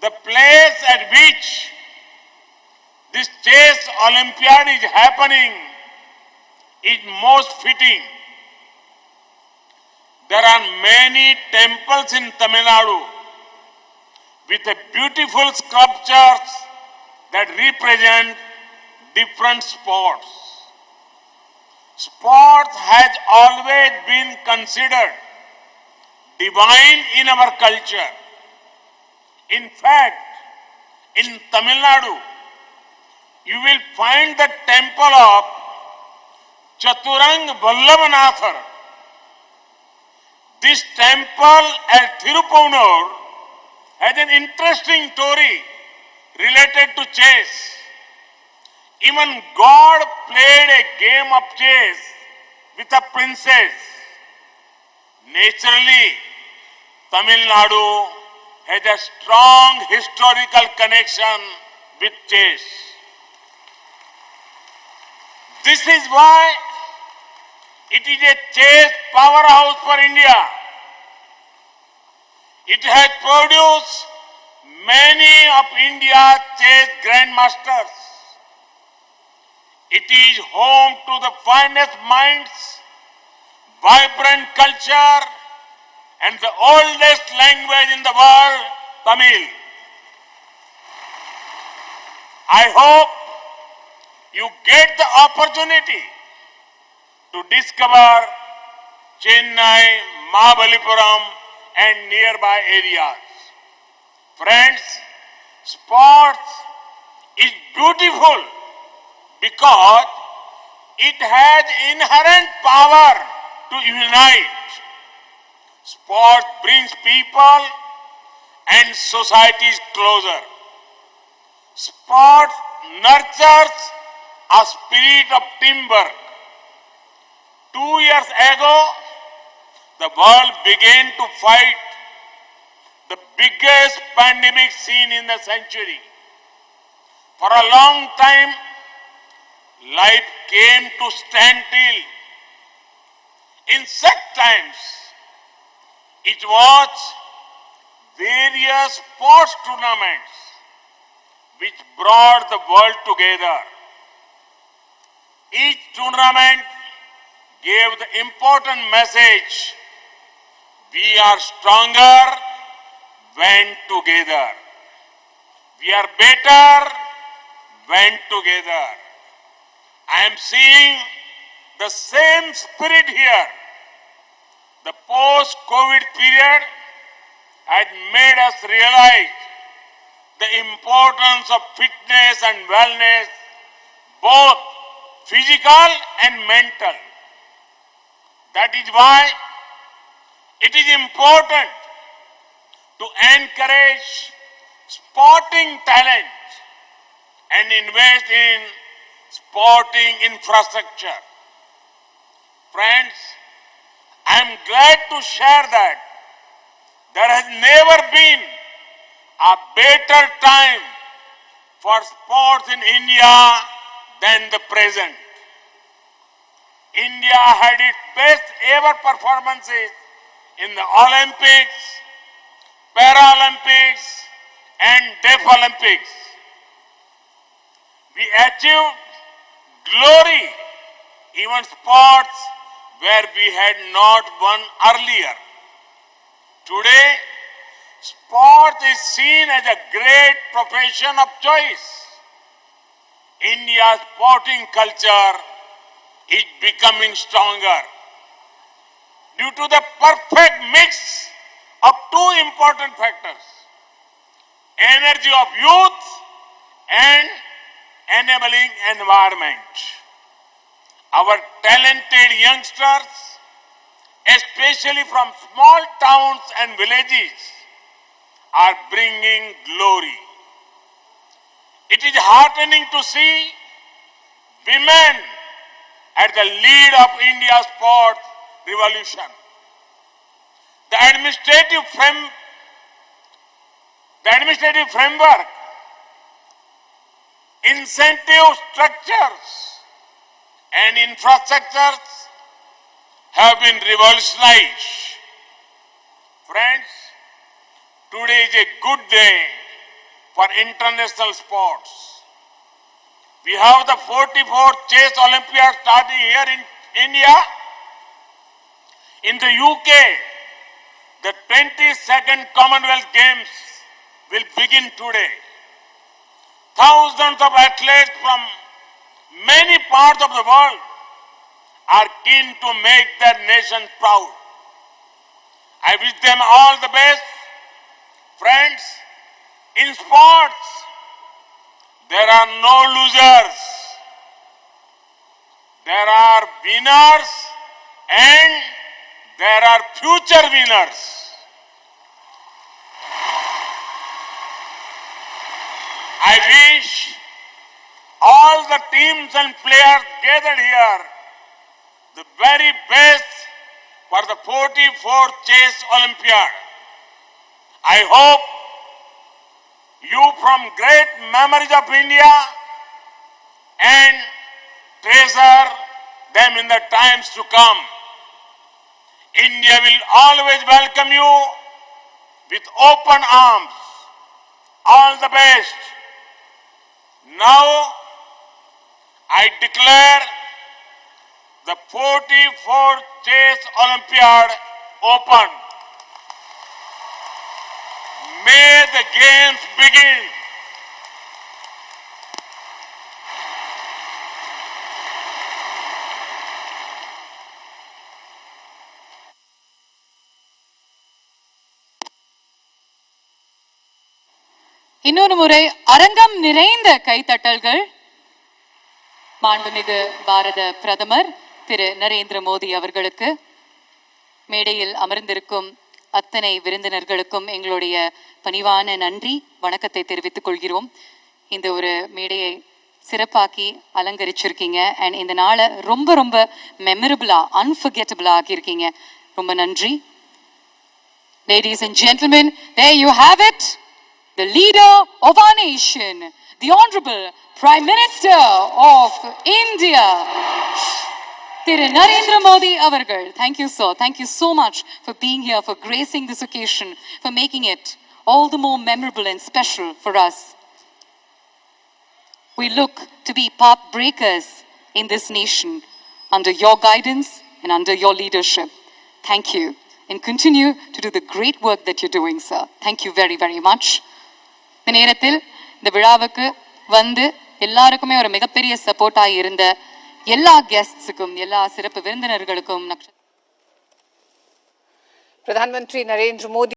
the place at which this Chess Olympiad is happening is most fitting. There are many temples in Tamil Nadu with a beautiful sculptures that represent different sports. Sport has always been considered divine in our culture. In fact, in Tamil Nadu, you will find the temple of Chaturang Vallabhanathar. This temple at Thirupunur has an interesting story related to chess. Even God played a game of chess with a princess. Naturally, Tamil Nadu has a strong historical connection with chess. This is why it is a chess powerhouse for India. It has produced many of India's chess grandmasters. It is home to the finest minds, vibrant culture, and the oldest language in the world, Tamil. I hope you get the opportunity to discover Chennai, Mahabalipuram, and nearby areas. Friends, sports is beautiful because it has inherent power to unite. Sport brings people and societies closer. Sport nurtures a spirit of teamwork. 2 years ago, the world began to fight the biggest pandemic seen in the century. For a long time, life came to standstill. In such times, it was various sports tournaments which brought the world together. Each tournament gave the important message: we are stronger when together. We are better when together. I am seeing the same spirit here. The post-COVID period has made us realize the importance of fitness and wellness, both physical and mental. That is why it is important to encourage sporting talent and invest in sporting infrastructure. Friends, I am glad to share that there has never been a better time for sports in India than the present. India had its best ever performances in the Olympics, Paralympics, and Deaf Olympics. We achieved glory, even sports where we had not won earlier. Today, sport is seen as a great profession of choice. India's sporting culture is becoming stronger due to the perfect mix of two important factors: energy of youth and enabling environment. Our talented youngsters, especially from small towns and villages, are bringing glory. It is heartening to see women at the lead of India's sports revolution. The administrative framework, incentive structures, and infrastructures have been revolutionized. Friends, today is a good day for international sports. We have the 44th Chess Olympiad starting here in India. In the UK, the 22nd Commonwealth Games will begin today. Thousands of athletes from many parts of the world are keen to make their nation proud. I wish them all the best. Friends, in sports, there are no losers. There are winners and there are future winners. I wish all the teams and players gathered here the very best for the 44th Chess Olympiad. I hope you from great memories of India and treasure them in the times to come. India will always welcome you with with open arms. All the best. Now, I declare the 44th Chess Olympiad open. May the games begin. இன்னொரு முறை அரங்கம் நிறைந்த கைத்தட்டல்கள். மாண்புமிகு பாரத பிரதமர் திரு நரேந்திர மோடி அவர்களுக்கு, மேடையில் அமர்ந்திருக்கும் அத்தனை விருந்தினர்களுக்கும் எங்களுடைய பணிவான நன்றி வணக்கத்தை தெரிவித்துக் கொள்கிறோம். இந்த ஒரு மேடையை சிறப்பாக்கி அலங்கரிச்சிருக்கீங்க அண்ட் இந்த நாளை ரொம்ப ரொம்ப மெமரபிளா அன்ஃபர்கெட்டபிளா ஆக்கியிருக்கீங்க. ரொம்ப நன்றி. Ladies and gentlemen, there you have it. The leader of our nation, the Honorable Prime Minister of India, Thiru Narendra Modi avargal. Thank you, sir. Thank you so much for being here, for gracing this occasion, for making it all the more memorable and special for us. We look to be path breakers in this nation under your guidance and under your leadership. Thank you, and continue to do the great work that you're doing, sir. Thank you very, very much. இந்த நேரத்தில் இந்த விழாவுக்கு வந்து எல்லாருக்குமே ஒரு மிகப்பெரிய சப்போர்ட்டாக இருந்த எல்லா கெஸ்ட்ஸுக்கும், எல்லா சிறப்பு விருந்தினர்களுக்கும் प्रधानमंत्री नरेंद्र मोदी